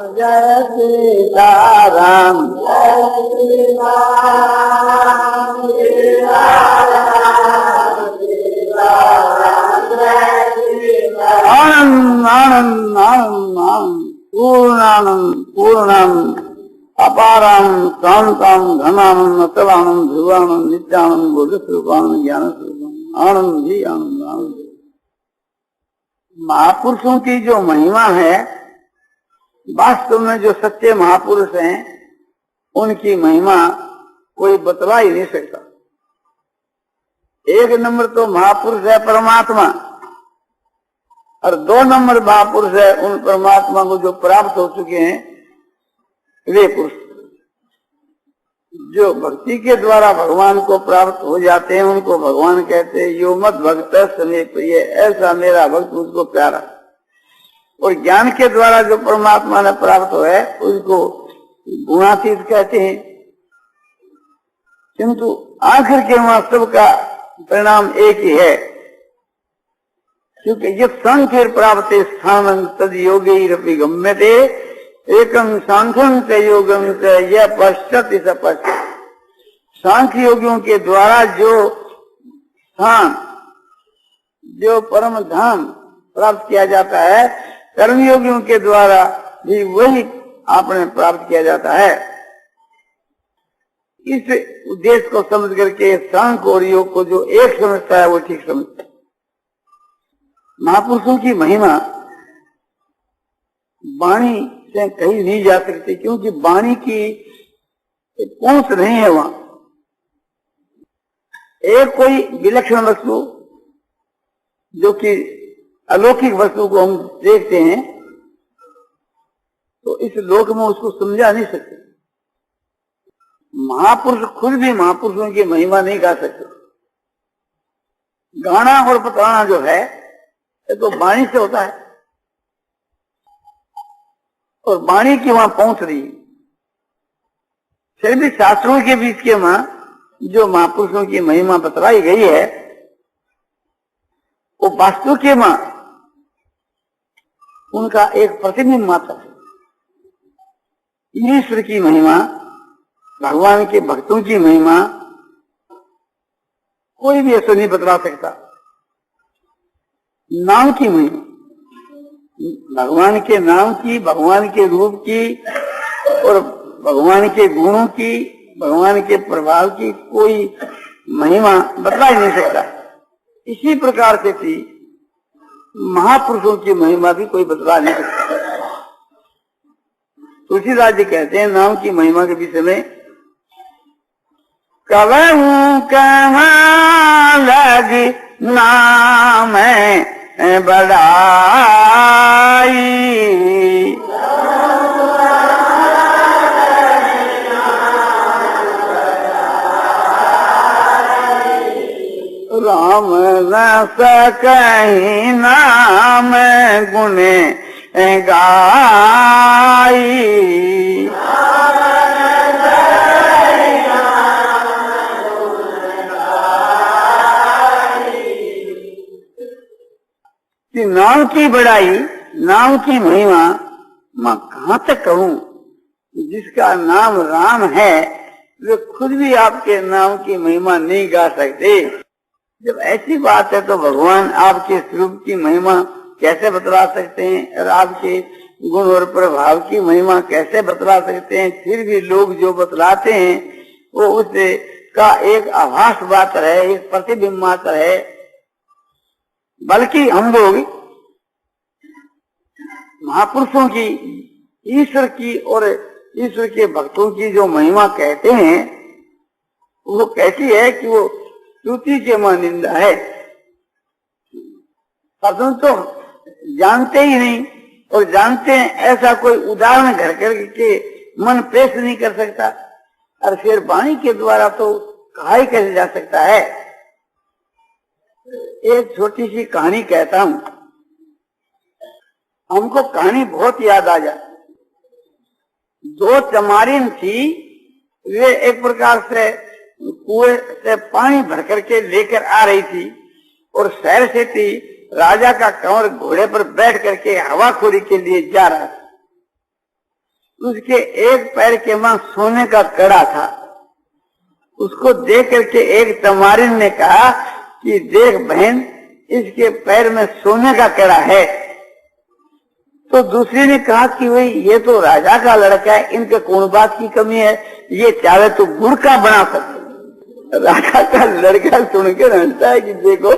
जय सीताराम आनंद आनंद आनंद आनंद पूर्णानंद पूर्णानंद अपारानंद शांतानंद घनानंद अचलानंद ध्रुवानंद नित्यानंद बोध स्वरूपानंद ज्ञान स्वरूपानंद आनंद ही आनंद आनंद। महापुरुषों की जो महिमा है, वास्तव में जो सच्चे महापुरुष हैं उनकी महिमा कोई बतला ही नहीं सकता। एक नंबर तो महापुरुष है परमात्मा, और 2 नंबर महापुरुष है उन परमात्मा को जो प्राप्त हो चुके हैं वे पुरुष, जो भक्ति के द्वारा भगवान को प्राप्त हो जाते हैं उनको भगवान कहते हैं यो मत भक्त समे प्रिय, ऐसा मेरा भक्त मुझको प्यारा। और ज्ञान के द्वारा जो परमात्मा ने प्राप्त हो है उसको गुणातीत कहते हैं। किंतु आखिर के वहां सबका परिणाम एक ही है, क्योंकि यह सांख्य प्राप्त स्थान तद योगी गम्यते एकम सांख्यं च योगम च यह पश्चात पश्चात। सांख्य योगियों के द्वारा जो स्थान, जो परम धाम प्राप्त किया जाता है, कर्मयोगियों के द्वारा भी वही आपने प्राप्त किया जाता है। इस उद्देश्य को समझ करके सांख्य और योग को जो एक समझता है वो ठीक समझता है। महापुरुषों की महिमा वाणी से कहीं नहीं जा सकती, क्योंकि वाणी की पहुंच नहीं है वहां। एक कोई विलक्षण वस्तु जो कि अलौकिक वस्तु को हम देखते हैं तो इस लोक में उसको समझा नहीं सकते। महापुरुष खुद भी महापुरुषों की महिमा नहीं गा सकते। गाना और बताना जो है ये तो वाणी से होता है, और वाणी की वहां पहुंच रही। फिर भी शास्त्रों के बीच के वहां जो महापुरुषों की महिमा बतलाई गई है वो वास्तु के वहां उनका एक प्रतिबिंब मात्र है। ईश्वर की महिमा, भगवान के भक्तों की महिमा कोई भी ऐसा नहीं बतला सकता। नाम की महिमा, भगवान के नाम की, भगवान के रूप की और भगवान के गुणों की, भगवान के प्रभाव की कोई महिमा बतला ही नहीं सकता। इसी प्रकार से थी महापुरुषों की महिमा भी कोई बतला नहीं सकता। तुलसीदास जी कहते हैं नाम की महिमा के विषय में, कवहूं कहाँ लगी नाम बड़ाई, राम न सकहीं नाम गुणे गाई। कि नाम की बड़ाई, नाम की महिमा मैं कहां तक कहूं। जिसका नाम राम है वे खुद भी आपके नाम की महिमा नहीं गा सकते। जब ऐसी बात है तो भगवान आपके स्वरूप की महिमा कैसे बतला सकते हैं, और आपके गुण और प्रभाव की महिमा कैसे बतला सकते हैं। फिर भी लोग जो बतलाते हैं वो उससे का एक आभास मात्र है, एक प्रतिबिंब मात्र है। बल्कि हम लोग महापुरुषों की, ईश्वर की और ईश्वर के भक्तों की जो महिमा कहते हैं वो कैसी है कि वो स्तुति के मां निंदा है। परंतु तो जानते ही नहीं, और जानते हैं ऐसा कोई उदाहरण घर करके मन पेश नहीं कर सकता, और फिर वाणी के द्वारा तो कहा ही कैसे जा सकता है। एक छोटी सी कहानी कहता हूं, हमको कहानी बहुत याद आ जाती। 2 चमारिन थी, वे एक प्रकार से कुएं से पानी भर करके लेकर आ रही थी, और शहर से थी राजा का कंवर घोड़े पर बैठ करके हवाखोरी के लिए जा रहा था। उसके एक पैर के वहां सोने का कड़ा था। उसको देख करके एक तमारिन ने कहा कि देख बहन, इसके पैर में सोने का कड़ा है। तो दूसरी ने कहा कि भाई ये तो राजा का लड़का है, इनके कौन बात की कमी है, ये चाहे तो गुड़ का बना सकते। राजा का लड़का सुन के हंसता है कि देखो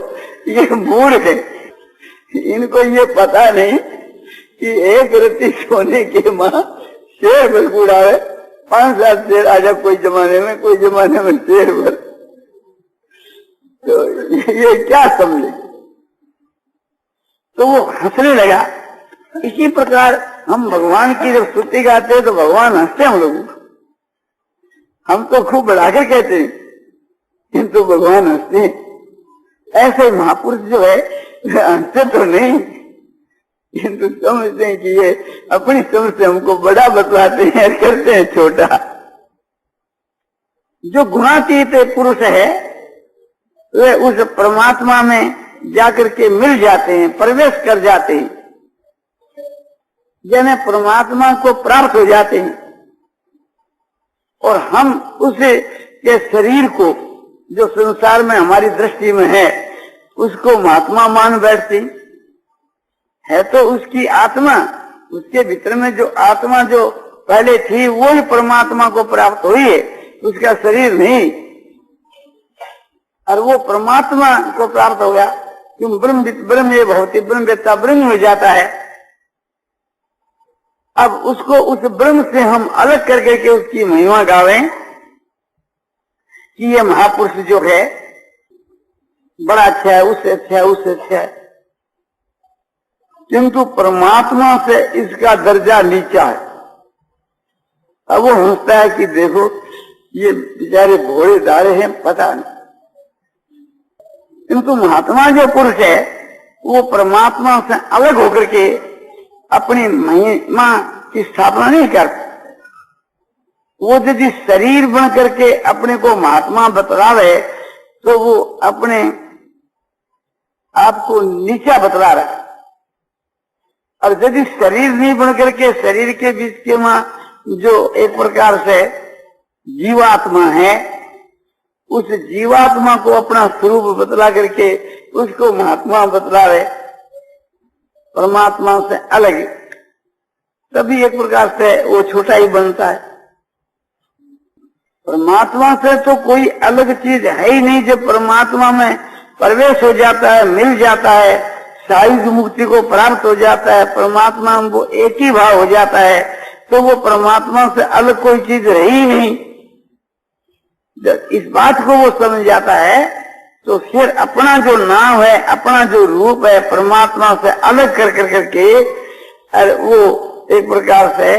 ये मूड है, इनको ये पता नहीं कि एक रत्ती सोने के माँ शेर भर गुड़ आवे, 5-7 शेर आजा कोई जमाने में, कोई जमाने में शेर भर, तो ये क्या समझे। तो वो हंसने लगा। इसी प्रकार हम भगवान की जब स्तुति गाते हैं तो भगवान हंसते हैं। हम लोग, हम तो खूब बढ़ाकर कहते हैं किंतु भगवान हंसते हैं। ऐसे महापुरुष जो है हंसते तो नहीं, किंतु समझते हैं कि ये अपनी समझ से हमको बड़ा बतलाते हैं, करते हैं छोटा। जो गुणातीत पुरुष है वे उस परमात्मा में जाकर के मिल जाते हैं, प्रवेश कर जाते हैं, यानी परमात्मा को प्राप्त हो जाते हैं। और हम उसे के शरीर को जो संसार में हमारी दृष्टि में है उसको महात्मा मान बैठते है। तो उसकी आत्मा, उसके भीतर में जो आत्मा जो पहले थी वो ही परमात्मा को प्राप्त हुई है, उसका शरीर नहीं। और वो परमात्मा को प्राप्त हो गया, क्यों ब्रह्म ये भवती ब्रह्म वेत्ता ब्रह्म हो जाता है। अब उसको उस ब्रह्म से हम अलग करके के उसकी महिमा गावें कि ये महापुरुष जो है बड़ा अच्छा है, उससे अच्छा है, उससे अच्छा है, किंतु परमात्मा से इसका दर्जा नीचा है। अब वो हंसता है कि देखो ये बेचारे भोले दारे हैं, पता नहीं। किंतु महात्मा जो पुरुष है वो परमात्मा से अलग होकर के अपनी महिमा की स्थापना नहीं करता। वो यदि शरीर बन करके अपने को महात्मा बतलावे तो वो अपने आप को नीचा बतला रहा है। और यदि शरीर नहीं बन करके शरीर के बीच के वहां जो एक प्रकार से जीवात्मा है, उस जीवात्मा को अपना स्वरूप बतला करके उसको महात्मा बतला रहे, परमात्मा से अलग, तभी एक प्रकार से वो छोटा ही बनता है। परमात्मा से तो कोई अलग चीज है ही नहीं। जब परमात्मा में प्रवेश हो जाता है, मिल जाता है, सायुज मुक्ति को प्राप्त हो जाता है, परमात्मा वो एक ही भाव हो जाता है, तो वो परमात्मा से अलग कोई चीज रही ही नहीं। जब इस बात को वो समझ जाता है तो फिर अपना जो नाम है, अपना जो रूप है, परमात्मा से अलग कर कर करके वो एक प्रकार से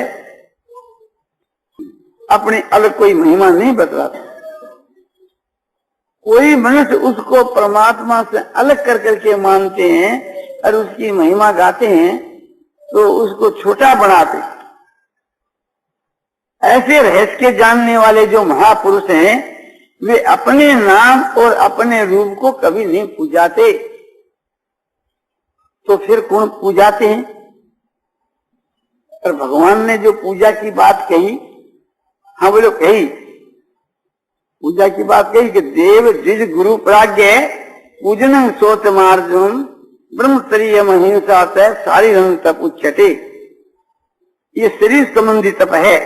अपनी अलग कोई महिमा नहीं बतलाता। कोई मनुष्य उसको परमात्मा से अलग कर करके मानते हैं और उसकी महिमा गाते हैं तो उसको छोटा बनाते। ऐसे रहस्य के जानने वाले जो महापुरुष हैं वे अपने नाम और अपने रूप को कभी नहीं पूजाते। तो फिर कौन पूजाते हैं? और भगवान ने जो पूजा की बात कही, हाँ बोलो कही, पूजा की बात कही कि देव द्विज गुरु प्राज्ञ पूजन सोच मार्जुन ब्रह्मचर्य महिंसा से सारी रंग तप उच्चते। ये शरीर संबंधी तप है।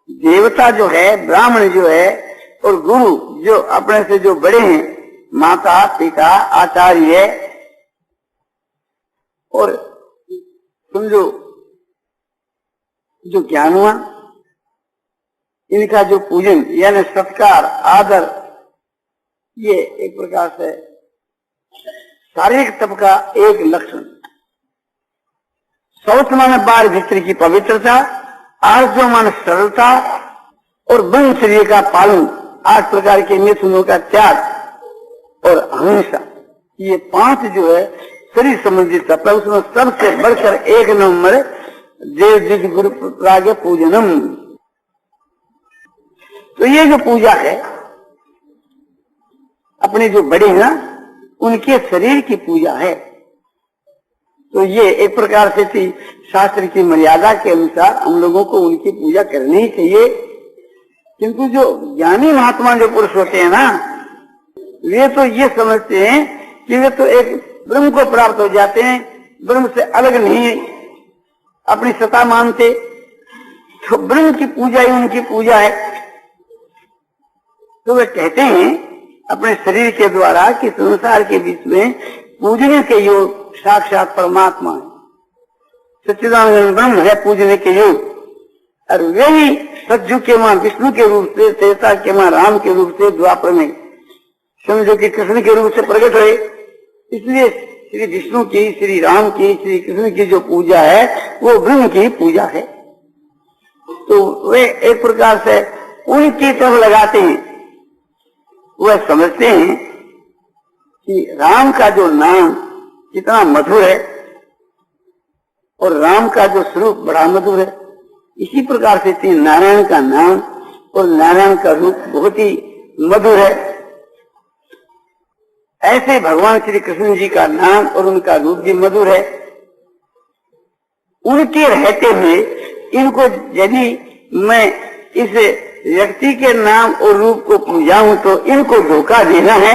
देवता जो है, ब्राह्मण जो है और गुरु जो अपने से जो बड़े हैं, माता पिता आचार्य और समझो जो ज्ञानवान, इनका जो पूजन यानी सत्कार आदर, ये एक प्रकार से शारीरिक तप का एक लक्षण। शौच माने बाहर भीतर की पवित्रता, आर्जव माने सरलता और ब्रह्मचर्य का पालन, 8 प्रकार के मिथुनों का त्याग और अहिंसा, ये 5 जो है शरीर संबंधी तप है। उसमें सबसे बढ़कर 1 नंबर देव द्विज गुरु प्राज्ञ पूजनम। तो ये जो पूजा है अपने जो बड़े हैं ना, उनके शरीर की पूजा है। तो ये एक प्रकार से थी शास्त्र की मर्यादा के अनुसार हम लोगों को उनकी पूजा करनी ही चाहिए। किंतु जो ज्ञानी महात्मा जो पुरुष होते हैं ना, वे तो ये समझते हैं कि वे तो एक ब्रह्म को प्राप्त हो जाते हैं, ब्रह्म से अलग नहीं अपनी सत्ता मानते, तो ब्रह्म की पूजा ही उनकी पूजा है। तो वे कहते हैं अपने शरीर के द्वारा कि संसार के बीच में पूजने के योग साक्षात परमात्मा है, सच्चिदानंद ब्रह्म है पूजने के योग। और वे ही सतयुग के मां विष्णु के रूप से, त्रेता के मां राम के रूप से, द्वापर में समझो कि कृष्ण के रूप से प्रकट हुए। इसलिए श्री विष्णु की, श्री राम की, श्री कृष्ण की जो पूजा है वो ब्रह्म की पूजा है। तो वे एक प्रकार से उनकी तरफ लगाते हैं। वह समझते हैं कि राम का जो नाम कितना मधुर है और राम का जो स्वरूप बड़ा मधुर है। इसी प्रकार से नारायण का नाम और नारायण का रूप बहुत ही मधुर है। ऐसे भगवान श्री कृष्ण जी का नाम और उनका रूप भी मधुर है। उनके रहते हुए इनको यदि मैं इस व्यक्ति के नाम और रूप को पूजाऊं तो इनको धोखा देना है,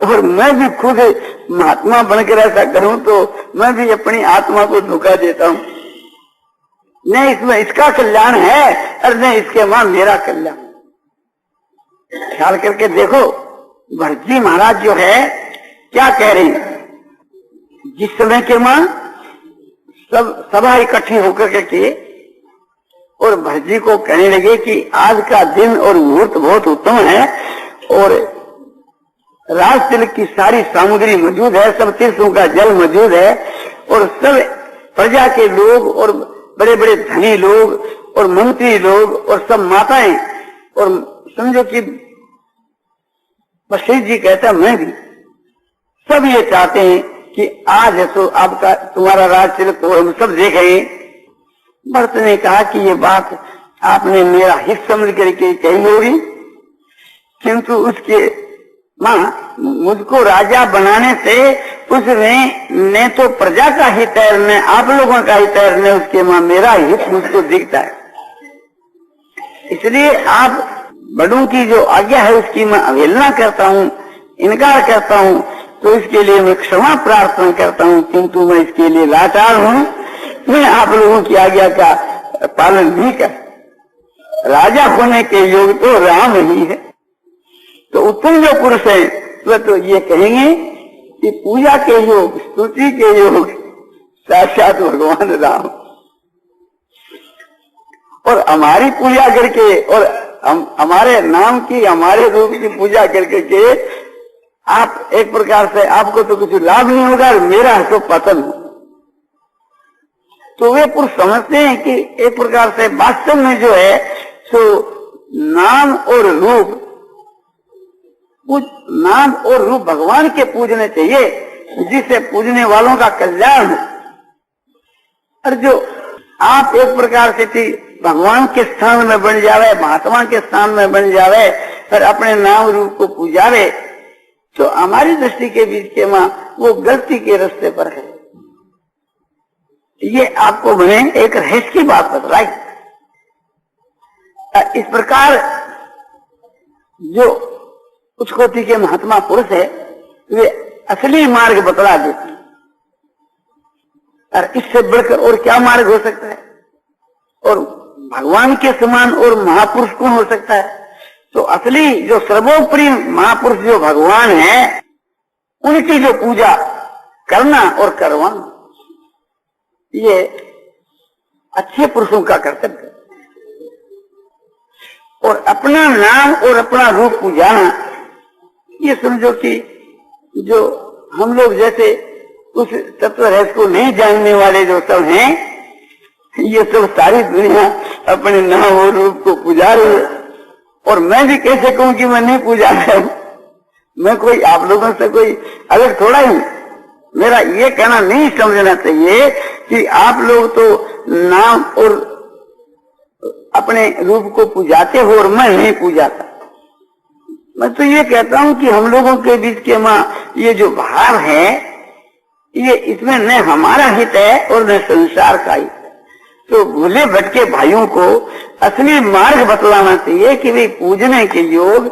और मैं भी खुद महात्मा बनकर ऐसा करूं तो मैं भी अपनी आत्मा को धोखा देता हूं। न इसमें इसका कल्याण है और न इसके मां मेरा कल्याण। ख्याल करके देखो, भरतजी महाराज जो है क्या कह रहे हैं। जिस समय के मां सब सभा इकट्ठी होकर के और भरतजी को कहने लगे कि आज का दिन और मुहूर्त बहुत उत्तम है और राज तिलक की सारी सामग्री मौजूद है, सब तीर्थों का जल मौजूद है और सब प्रजा के लोग और बड़े बड़े धनी लोग और मंत्री लोग और सब माताएं और समझो कि वशिष्ठ जी कहता मैं भी, सब ये चाहते हैं कि आज है तो आपका तुम्हारा राज तिलक हो, हम सब देख रहे हैं। भरत ने कहा कि ये बात आपने मेरा हित समझ करके कही होगी, किंतु उसके मां मुझको राजा बनाने से उसमें न तो प्रजा का हित है न आप लोगों का हित है, न उसके मां मेरा हित मुझको दिखता है। इसलिए आप बड़ों की जो आज्ञा है उसकी मैं अवहेलना करता हूँ, इनकार करता हूँ, तो इसके लिए मैं क्षमा प्रार्थना करता हूँ, किंतु मैं इसके लिए लाचार हूँ। मैं आप लोगों की आज्ञा का पालन नहीं कर। राजा होने के योग तो राम ही है। तो उत्तम जो पुरुष है वह तो ये कहेंगे कि पूजा के योग, स्तुति के योग साक्षात भगवान राम, और हमारी पूजा करके और हमारे नाम की, हमारे रूप की पूजा करके आप एक प्रकार से आपको तो कुछ लाभ नहीं होगा और मेरा तो पतन हो। तो वे पुरुष समझते हैं कि एक प्रकार से वास्तव में जो है सो नाम और रूप, नाम और रूप भगवान के पूजने चाहिए, जिससे पूजने वालों का कल्याण हो। और जो आप एक प्रकार से भगवान के स्थान में बन जावे, महात्मा के स्थान में बन जावे और अपने नाम रूप को पूजावे, तो हमारी दृष्टि के बीच के मां वो गलती के रास्ते पर है। ये आपको मैंने एक रहस्य की बात बतलाई। इस प्रकार जो उच्च कोटि के महात्मा पुरुष है वे असली मार्ग बतला देते हैं, और इससे बढ़कर और क्या मार्ग हो सकता है। और भगवान के समान और महापुरुष कौन हो सकता है। तो असली जो सर्वोपरि महापुरुष जो भगवान है उनकी जो पूजा करना और करवाना, ये अच्छे पुरुषों का कर्तव्य है। और अपना नाम और अपना रूप पूजाना, ये समझो कि जो हम लोग जैसे उस तत्व रहस्य को नहीं जानने वाले जो सब हैं, ये सब सारी दुनिया अपने नाम और रूप को पूजा रही है। और मैं भी कैसे कहूं कि मैं नहीं पूजा रहा हूं। मैं कोई आप लोगों से कोई अलग थोड़ा ही। मेरा ये कहना नहीं समझना चाहिए कि आप लोग तो नाम और अपने रूप को पूजाते हो और मैं नहीं पूजाता। मैं तो ये कहता हूं कि हम लोगों के बीच के मां ये जो भाव है ये इसमें न हमारा हित है और न संसार का हित है। तो भूले भटके भाइयों को असली मार्ग बतलाना चाहिए कि वे पूजने के योग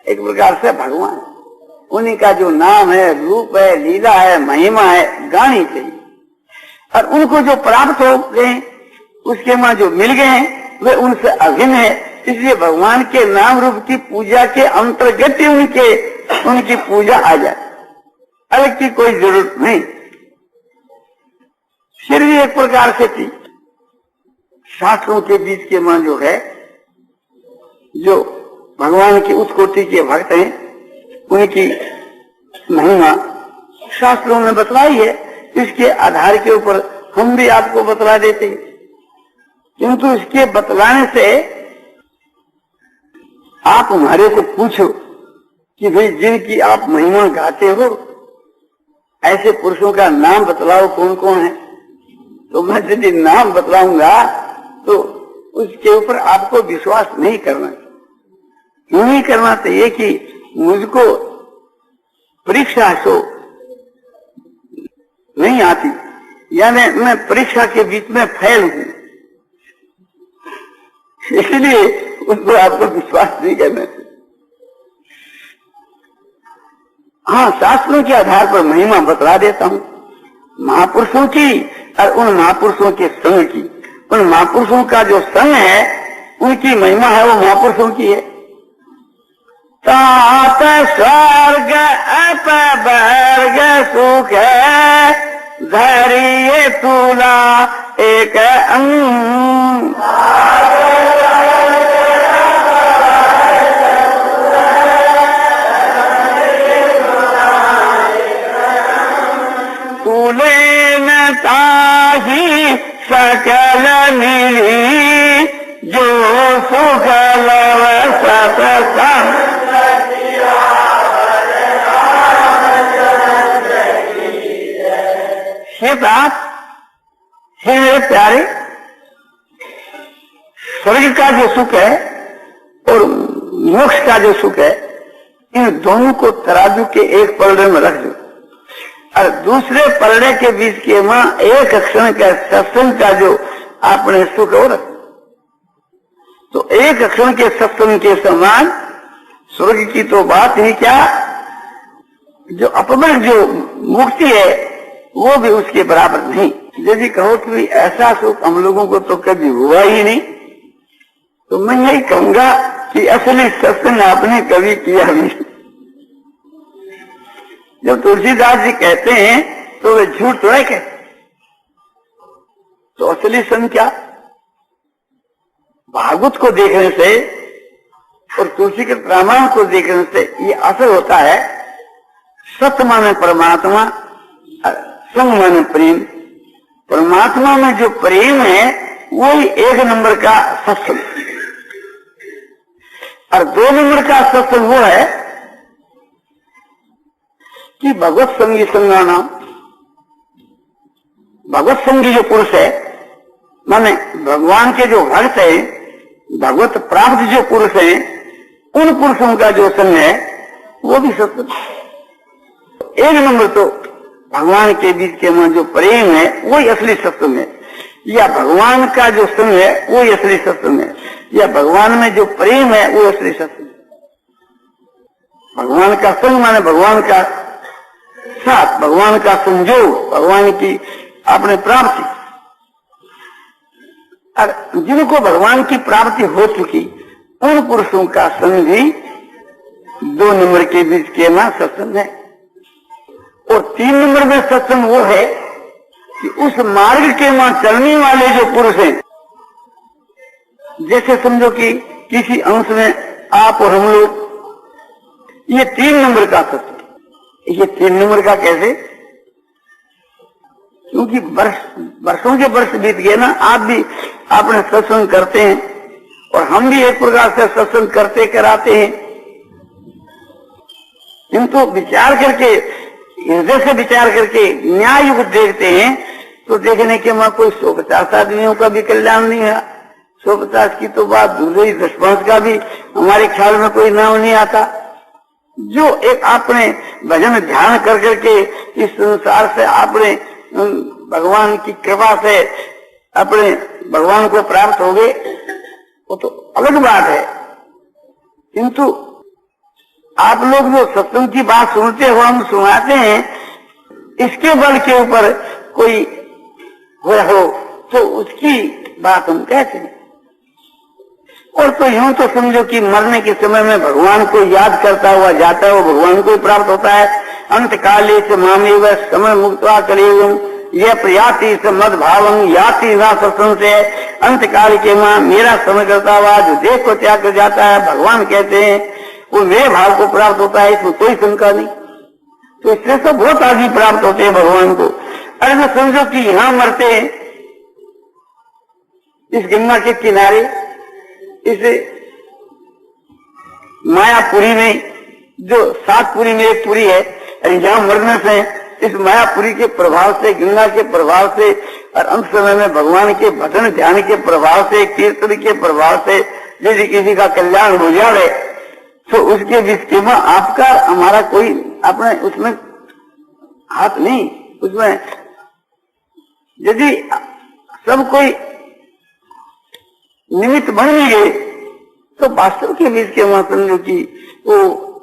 एक प्रकार से भगवान, उन्हीं का जो नाम है, रूप है, लीला है, महिमा है, गानी चाहिए। और उनको जो प्राप्त हो गए, उसके मां जो मिल गए हैं, वे उनसे अभिन्न है। इसलिए भगवान के नाम रूप की पूजा के अंतर्गत ही उनकी पूजा आ जाए, अलग की कोई जरूरत नहीं। फिर भी एक प्रकार से थी, शास्त्रों के बीच के मां जो है, जो भगवान की उस कोटि के भक्त हैं, उनकी महिमा शास्त्रों में बतलाई है। इसके आधार के ऊपर हम भी आपको बतला देते हैं, किंतु इसके बतलाने से आप हमारे को पूछो कि भाई जिनकी आप महिमा गाते हो, ऐसे पुरुषों का नाम बतलाओ कौन कौन है। तो मैं यदि नाम बतलाऊंगा तो उसके ऊपर आपको विश्वास नहीं करना चाहिए। क्यों नहीं करना चाहिए कि मुझको परीक्षा सो नहीं आती, यानी मैं परीक्षा के बीच में फेल हूं, इसलिए उस पर आपको विश्वास नहीं करना चाहिए। हाँ, शास्त्रों के आधार पर महिमा बतला देता हूं महापुरुषों की, और उन महापुरुषों के संग की। उन महापुरुषों का जो संग है, उनकी महिमा है, वो महापुरुषों की है। तात स्वर्ग अपवर्ग सुख धैर्य तुला एक अंग। तुले न ताही सकल मिली जो सुख लव सतसंग। हे बात, हे मेरे प्यारे, स्वर्ग का जो सुख है और मोक्ष का जो सुख है, इन दोनों को तराजू के एक पलड़े में रख दो, और दूसरे पलड़े के बीच के मां एक क्षण का सत्संग का जो आपने सुख हो रखा, तो एक क्षण के सत्संग के समान स्वर्ग की तो बात ही क्या, जो अपवर्ग जो मुक्ति है वो भी उसके बराबर नहीं। यदि कहो कि ऐसा सुख हम लोगों को तो कभी हुआ ही नहीं, तो मैं यही कहूंगा कि असली सत्संग आपने कभी किया नहीं। जब तुलसीदास जी कहते हैं तो वे झूठ थोड़ा कहते, तो असली संग क्या, भागवत को देखने से और तुलसी के रामायण को देखने से ये असर होता है। सत्य माने परमात्मा, संग माने प्रेम। परमात्मा में जो प्रेम है वही एक नंबर का सत्संग, और 2 नंबर का सत्संग वो है कि भगवत संगी संगाना। भगवत संगी जो पुरुष है, माने भगवान के जो भक्त है, भगवत प्राप्त जो पुरुष है, उन पुरुषों का जो संग है वो भी सत्संग। एक नंबर तो भगवान के बीच के में जो प्रेम है वही असली सत्संग है, या भगवान का जो संग है वही असली सत्संग है, या भगवान में जो प्रेम है वो असली सत्संग है। भगवान का संग माने भगवान का साथ, भगवान का संजोग, भगवान की अपने प्राप्ति। और जिनको भगवान की प्राप्ति हो चुकी उन पुरुषों का संग भी 2 नंबर के बीच के ना सत्संग है। और 3 नंबर में सत्संग वो है कि उस मार्ग के मां चलने वाले जो पुरुष हैं, जैसे समझो कि किसी अंश में आप और हम लोग, ये 3 नंबर का सत्संग। ये 3 नंबर का कैसे, क्योंकि वर्षों के वर्ष बीत गए ना, आप भी आपने सत्संग करते हैं और हम भी एक प्रकार से सत्संग करते कराते हैं, किंतु विचार करके, हृदय से विचार करके न्याय युक्त देखते हैं तो देखने के मां कोई 150 आदमियों का भी कल्याण नहीं है। 150 की तो बात दूर ही, 10-5 का भी हमारे ख्याल में कोई नाम नहीं आता। जो एक आपने भजन ध्यान कर करके इस संसार से आपने भगवान की कृपा से अपने भगवान को प्राप्त हो गए, वो तो अलग बात है। किंतु आप लोग जो सत्संग की बात सुनते हो, हम सुनाते हैं, इसके बल के ऊपर कोई हुआ हो तो उसकी बात हम कहते हैं। और तो यूं तो समझो कि मरने के समय में भगवान को याद करता हुआ जाता है, वो भगवान को ही प्राप्त होता है। अंत काले से मामेव समय मुक्त्वा कलेवम यह प्रयाति से मद भावम याति ना सत्संग से। अंत काल के मां मेरा समय करता हुआ जो देह को त्याग कर जाता है, भगवान कहते हैं, वो मेरे भाव को प्राप्त होता है, इसमें कोई शंका नहीं। तो इससे तो बहुत आदमी प्राप्त होते हैं भगवान को। अरे मैं समझो कि यहां मरते हैं, इस गंगा के किनारे, इस मायापुरी में, जो 7 पुरी में एक पुरी है, यहाँ मरने से इस मायापुरी के प्रभाव से, गंगा के प्रभाव से और अंत समय में भगवान के भजन ध्यान के प्रभाव से, कीर्तन के प्रभाव से यदि किसी का कल्याण हो जाए तो उसके विषय में आपका हमारा कोई अपने उसमें हाथ नहीं। उसमें यदि सब कोई निमित्त बन गए तो वास्तव के बीच के समझो कि वो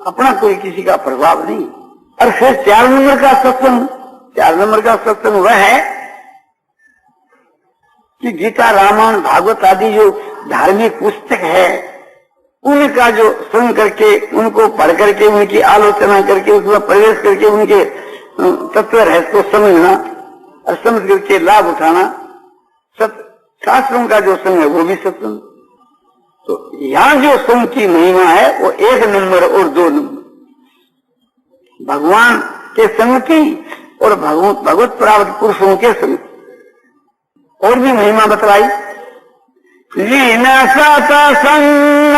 अपना कोई किसी का प्रभाव नहीं। और फिर 4 नंबर का सत्संग, 4 नंबर का सत्संग वह है कि गीता, रामायण, भागवत आदि जो धार्मिक पुस्तक है, उनका जो सुन करके, उनको पढ़ करके, उनकी आलोचना करके, उसमें प्रवेश करके उनके तत्व रहस्य को समझना और समझ करके लाभ उठाना, शास्त्रों का जो संग है वो भी सत्संग। तो यहाँ जो संग की महिमा है वो 1 नंबर और 2 नंबर भगवान के संग की और भगवत प्राप्त पुरुषों के संग। और भी महिमा बतलाई, लीन सतसंग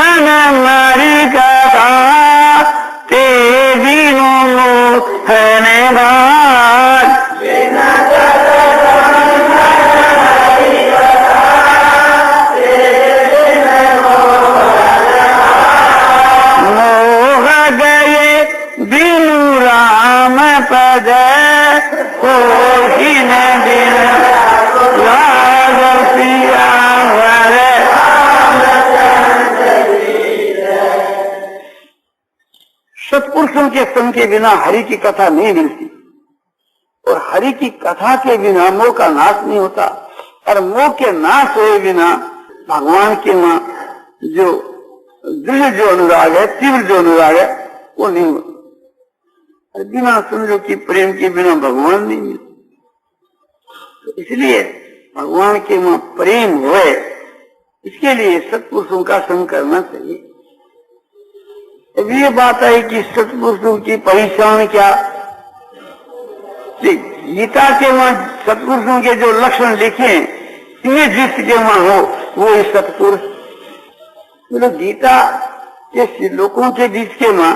नारी कथा ते दीनों है भाग। मोह गए बिनु राम पद को सत्पुरुषों के संग के बिना हरि की कथा नहीं मिलती, और हरि की कथा के बिना मोह का नाश नहीं होता, और मोह के नाश हुए बिना भगवान के मां जो दृढ़ जो अनुराग है, तीव्र जो अनुराग है, वो नहीं होता। बिना समझो कि प्रेम के बिना भगवान नहीं मिलता। तो इसलिए भगवान के मां प्रेम हुए, इसके लिए सत्पुरुषों का संग करना चाहिए। अब ये बात है कि सत्पुरुषों की पहचान क्या, गीता के मां सत्पुरुषों के जो लक्षण लिखे, इन्हें जिसके मां हो वो ही सत्पुरुष। तो गीता के श्लोकों के बीच के मां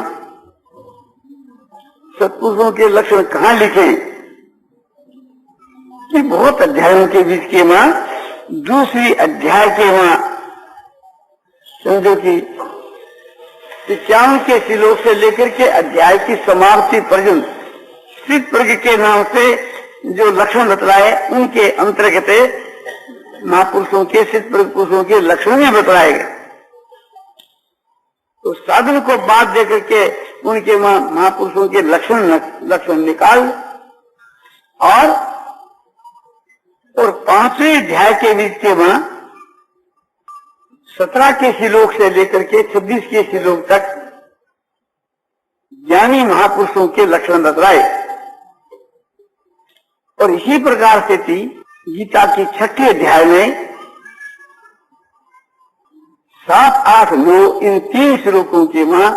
सत्पुरुषों के लक्षण कहाँ लिखे कि बहुत अध्यायों के बीच के मां दूसरी अध्याय के मां समझो कि 51 के श्लोक से लेकर के अध्याय की समाप्ति पर्यंत सिद्ध प्रज्ञ के नाम से जो लक्षण बतलाए, उनके अंतर्गत महापुरुषों के, सिद्ध प्रज्ञ पुरुषों के लक्षण में बतलाए गए। तो साधन को बात दे करके उनके महापुरुषों के लक्षण निकाल, और 5वें अध्याय के बीच के 17 के श्लोक से लेकर के 26 के श्लोक तक ज्ञानी महापुरुषों के लक्षण बतलाए। और इसी प्रकार से थी गीता की 6ठे अध्याय में 7, 8, 9 इन 3 श्लोकों के मां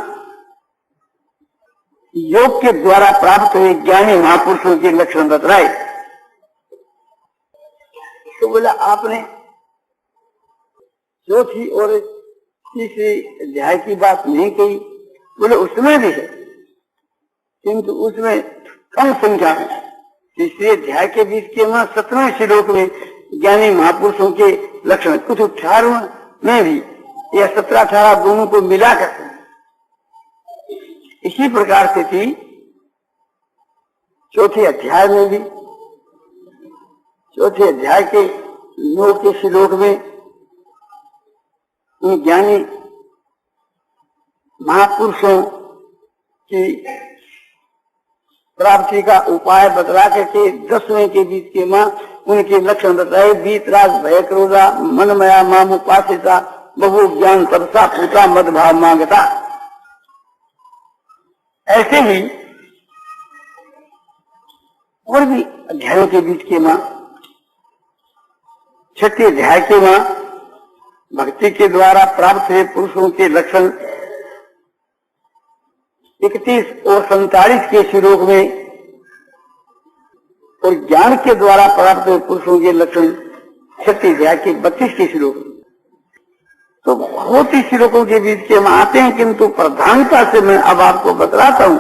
योग के द्वारा प्राप्त हुए ज्ञानी महापुरुषों के लक्षण बतलाए। तो बोला आपने चौथी और तीसरी अध्याय की बात नहीं कही। बोले उसमें भी है, किंतु उसमें कम संख्या में। तीसरे अध्याय के बीच के 17वें श्लोक में ज्ञानी महापुरुषों के लक्षण, कुछ 18 में भी, या 17-18 दोनों को मिलाकर इसी प्रकार से थी चौथे अध्याय में भी। चौथे अध्याय के 9 के श्लोक में इन ज्ञानी महापुरुषों की प्राप्ति का उपाय बतला करके 10वें के बीच के मां उनके लक्षण बताए। वीतराग भय क्रोधा मन मया माम उपासिता बहु ज्ञान तपसा पूता मद भाव मांगता। ऐसे ही और भी अध्यायों के बीच के मां 6ठे अध्याय के मां भक्ति के द्वारा प्राप्त हुए पुरुषों के लक्षण 31 और 47 के श्लोक में और ज्ञान के द्वारा प्राप्त हुए पुरुषों के लक्षण 6ठे अध्याय के 32 के श्लोक में। तो बहुत ही श्लोकों के बीच के में आते हैं, किंतु प्रधानता से मैं अब आपको बतलाता हूँ।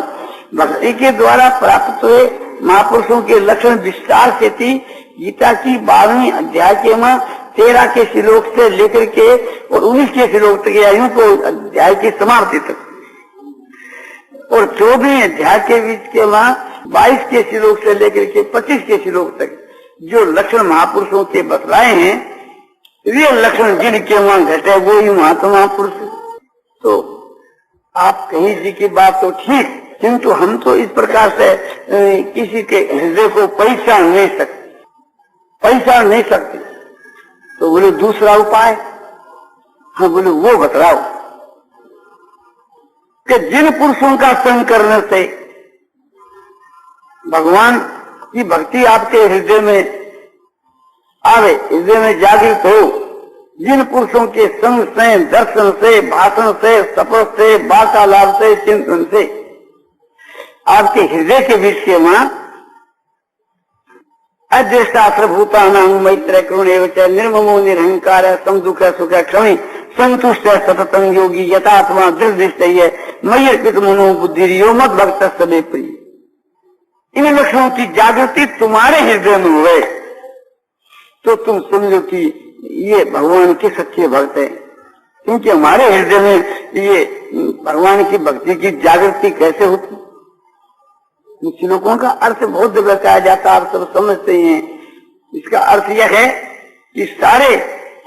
भक्ति के द्वारा प्राप्त हुए महापुरुषों के लक्षण विस्तार से थी गीता की 12वीं अध्याय के मां 13 के श्लोक से लेकर के और 19 के श्लोक तक आयु को अध्याय की समाप्ति तक, और 14वें अध्याय के बीच के मां 22 के श्लोक से लेकर के 25 के श्लोक तक जो लक्षण महापुरुषों के बतलाए हैं, वे लक्षण जिनके वहां घटे वो ही महात्मा पुरुष। तो आप कहीं जी की बात तो ठीक, किंतु हम तो इस प्रकार से किसी के हृदय को पहचान नहीं सकते। तो बोले दूसरा उपाय, हाँ बोले वो बतलाओ कि जिन पुरुषों का संग करने से भगवान की भक्ति आपके हृदय में आवे, हृदय में जागृत हो, जिन पुरुषों के संग से, दर्शन से, भाषण से, शपथ से, वार्तालाप से, चिंतन से आपके हृदय के बीच के मां अदृष्टा सर्वभूतानां मैत्र करुणेव च निर्ममो निरहंकार समदुख सुख क्षमी संतुष्ट सततं योगी यथात्मा दृढ़ निश्चय मयि अर्पित मनो बुद्धि यो मत भक्त समे प्रिय। इन लक्षणों की जागृति तुम्हारे हृदय में हुए तो तुम समझो कि ये भगवान के सच्चे भक्त है। क्योंकि हमारे हृदय में ये भगवान की भक्ति की जागृति कैसे होती, श्लोकों का अर्थ बहुत जगह कहा जाता, आप सब समझते हैं। इसका अर्थ यह है कि सारे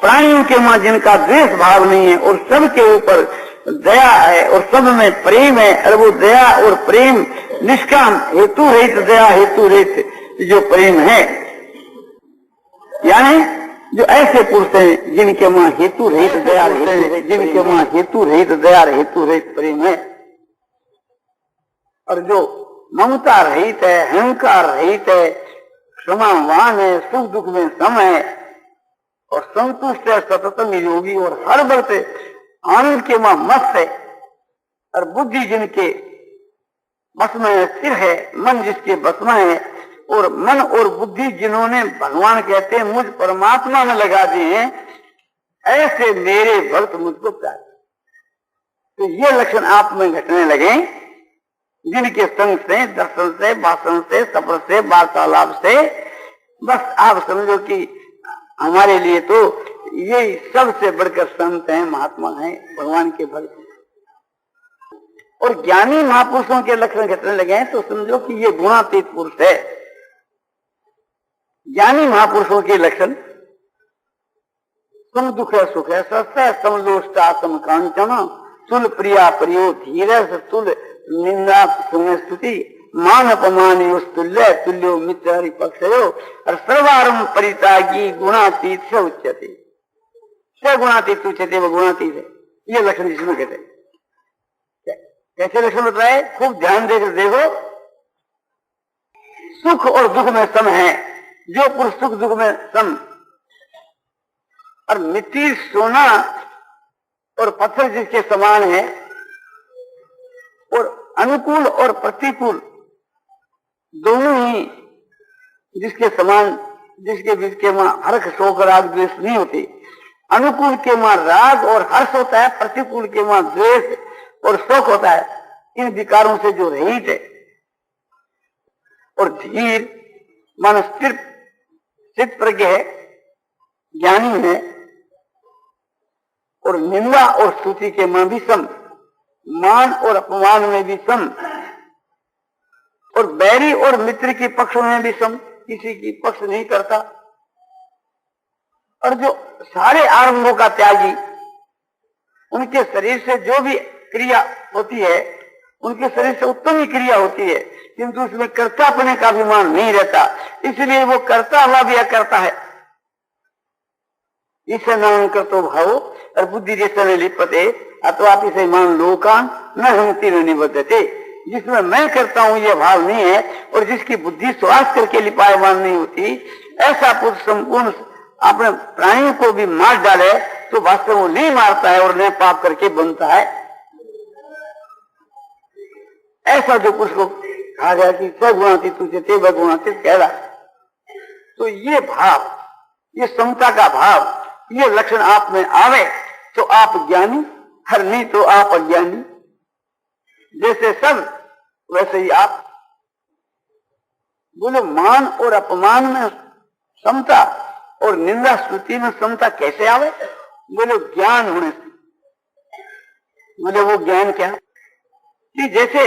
प्राणियों के मां जिनका द्वेष भाव नहीं है और सबके ऊपर दया है और सब में प्रेम है, और वो दया और प्रेम निष्काम हेतु रहित दया हेतु रहित जो प्रेम है, यानी जो ऐसे पुरुष हैं जिनके मां हेतु रहित दया जिनके मां हेतु रहित दया हेतु रहित प्रेम है, और जो ममता रहित है, अहंकार रहित है, क्षमावान है, सुख दुख में सम है और संतुष्ट है, सततम योगी और हर वक्त आनंद के मां मस्त है, और बुद्धि जिनके बस में स्थिर है, मन जिसके बस में है, और मन और बुद्धि जिन्होंने भगवान कहते हैं मुझ परमात्मा में लगा दिए हैं, ऐसे मेरे भक्त मुझको प्यार। तो ये लक्षण आप में घटने लगे, जिनके संग से, दर्शन से, भाषण से, शपथ से, वार्तालाप से, बस आप समझो कि हमारे लिए तो ये सबसे बढ़कर संत हैं, महात्मा हैं, भगवान के भक्त। और ज्ञानी महापुरुषों के लक्षण घटने लगे हैं तो समझो कि ये गुणातीत पुरुष है। ज्ञानी महापुरुषों के लक्षण सम दुख है, सुख है, सत्य है, समलोष्टा समकांचन, तुल प्रिया प्रियो धीरज, तुल निंदा स्तुति, मान अपमान तुल्य तुल्यो मित्र हरिपक्षयो, और सर्वारंभ परितागी गुणातीत से उच्यते। क्या गुणातीत उच्यते, वो गुणातीत है। ये लक्षण जिसमें कहते हैं। कैसे लक्षण बताए, खूब ध्यान देकर देखो। सुख और दुख में सम है, जो पुरुष सुख दुख में सम, और मिट्टी सोना और पत्थर जिसके समान है, और अनुकूल और प्रतिकूल दोनों ही जिसके समान, जिसके बीच के मां हर्ष शोक राग द्वेष नहीं होती। अनुकूल के मां राग और हर्ष होता है, प्रतिकूल के मां द्वेष और शोक होता है। इन विकारों से जो रहित है, और धीर मन स्थिर चित्त प्रज्ञ है, ज्ञानी है, और निंदा और स्तुति के मां भी सम, मान और अपमान में भी सम, और बैरी और मित्र के पक्ष में भी सम, किसी की पक्ष नहीं करता। और जो सारे आरंभों का त्यागी, उनके शरीर से जो भी क्रिया होती है, उनके शरीर से उत्तम ही क्रिया होती है, किंतु उसमें कर्तापने का अभिमान नहीं रहता, इसलिए वो करता हुआ भी अकर्ता है। इसे नाम करतो भावो और बुद्धि जैसे लिपते, अथवा आप इसे मान लोकान न हिमती निबद्धते, जिसमें मैं करता हूं ये भाव नहीं है, और जिसकी बुद्धि स्वास्थ्य करके लिपायमान नहीं होती, ऐसा पुरुष संपूर्ण अपने प्राणियों को भी मार डाले तो वास्तव में नहीं मारता है और न पाप करके बनता है। ऐसा जो पुरुष को कहा गया कि सगुणातीत तुझे ते गुणातीत कह रहा, तो ये भाव, ये समता का भाव, ये लक्षण आप में आवे तो आप ज्ञानी, हर नहीं तो आप अज्ञानी। जैसे सब वैसे ही आप। बोले मान और अपमान में समता और निंदा स्तुति में समता कैसे आवे? बोले ज्ञान होने से। बोले वो ज्ञान क्या? कि जैसे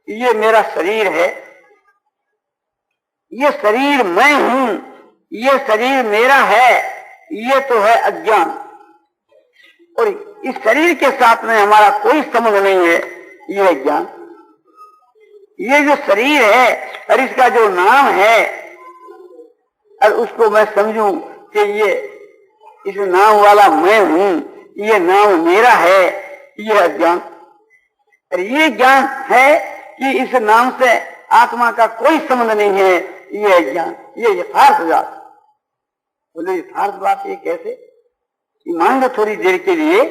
ये मेरा शरीर है, ये शरीर मैं हूं, ये शरीर मेरा है, ये तो है अज्ञान, और इस शरीर के साथ में हमारा कोई संबंध नहीं है, ये ज्ञान। ये जो शरीर है और इसका जो नाम है, और उसको मैं समझूं कि ये इस नाम वाला मैं हूं, ये नाम मेरा है, ये अज्ञान। और ये ज्ञान है कि इस नाम से आत्मा का कोई संबंध नहीं है, ये अज्ञान, ये यथार्थ बात। बोले यथार्थ बात ये कैसे? कि मान लो थोड़ी देर के लिए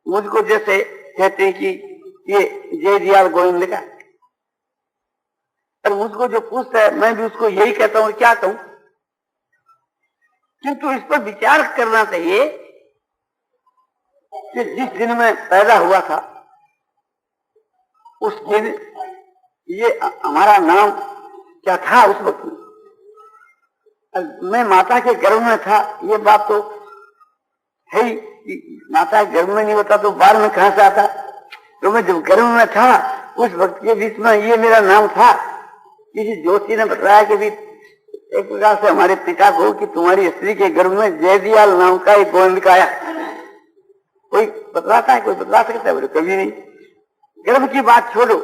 मुझको जैसे कहते हैं कि ये जय दियाल गोविंद का, और मुझको जो पूछता है मैं भी उसको यही कहता हूं, क्या कहूं? किंतु इस पर विचार करना चाहिए कि जिस दिन में पैदा हुआ था उस दिन ये हमारा नाम क्या था उस वक्त में? मैं माता के गर्भ में था, ये बात तो है ही, माता के गर्भ में नहीं होता तो बाहर में कहां से आता? तो मैं जब गर्भ में था उस वक्त के बीच में ये मेरा नाम था। किसी जोशी ने बताया कि भी एक प्रकार से हमारे पिता को कि तुम्हारी स्त्री के गर्भ में जयदियाल नाम का एक गोविंद का आया। कोई बतलाता है? कोई बतला सकता है? बोले कभी नहीं। गर्भ की बात छोड़ो,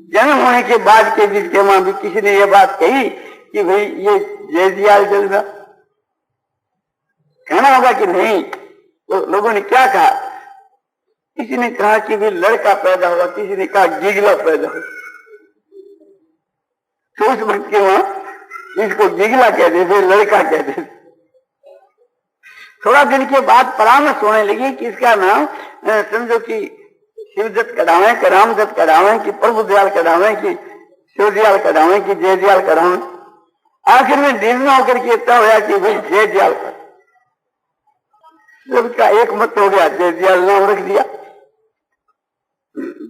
जन्म होने के बाद के बीच के मां भी किसी ने ये बात कही कि भाई ये जयदियाल जलवा, कहना होगा कि नहीं? तो लोगों ने क्या कहा? किसी ने कहा कि भाई लड़का पैदा होगा, किसी ने कहा गिगला पैदा होगा। तो उस वक्त के वहां इसको गिगला कहते थे, लड़का कहते थे। थोड़ा दिन के बाद परामर्श होने लगी कि इसका नाम समझो कि शिवदत्त कढ़ावे, कि रामदत्त कढ़ावे, कि प्रभुदयाल कढ़ावे, कि शिवदयाल कढ़ावे, कि जयदयाल कढ़ावे। आखिर में निर्णय होकर के इतना होया कि भाई जयदयाल कर, सबका एक मत हो गया, जयदयाल नाम रख दिया।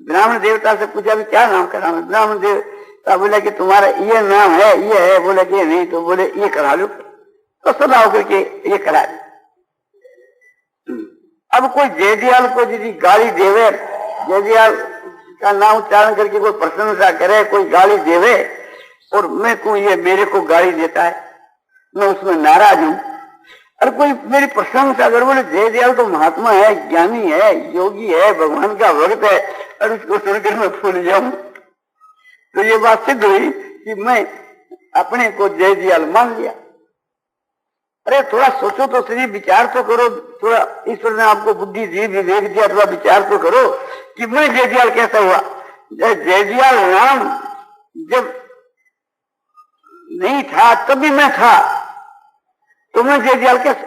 ब्राह्मण देवता से पूछा भी क्या नाम करावे? ब्राह्मण देवता बोला कि तुम्हारा ये नाम है, ये है। बोले कि नहीं, तो बोले ये करा लो। तो सदा होकर के ये करा दी। अब कोई जयदयाल को यदि गाली देवे, जयदयाल का नाम उच्चारण करके कोई प्रशंसा करे, कोई गाली देवे, और मैं कोई ये मेरे को गाली देता है, मैं उसमें नाराज हूं। और कोई मेरी प्रशंसा अगर बोले जयदयाल तो महात्मा है, ज्ञानी है, योगी है, भगवान का भक्त है, और उसको सुनकर मैं फूल जाऊं, तो ये बात सिद्ध हुई कि मैं अपने को जयदयाल मान लिया। अरे थोड़ा सोचो तो सही, विचार तो करो, थोड़ा ईश्वर ने आपको बुद्धि दी, विवेक दिया, थोड़ा विचार तो करो कि मैं जयदयाल कैसा हुआ? जयदयाल नाम जब नहीं था तब भी मैं था, तो मैं जयदयाल कैसे?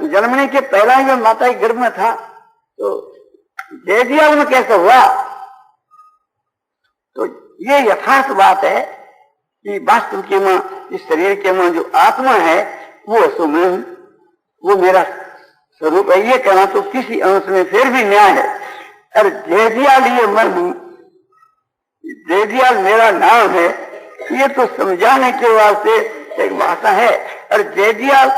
जन्मने के पहला ही मैं माता के गर्भ में था, तो जयदयाल में कैसे हुआ? तो ये यथार्थ बात है कि वास्तव के मां, इस शरीर के मां जो आत्मा है वो सो मैं हूं, वो मेरा स्वरूप है। ये कहना तो किसी अंश में फिर भी न्याय है। और जयदयाल ये मैं हूं, जयदयाल मेरा नाम है, ये तो समझाने के वास्ते एक भाषा है। और जयदयाल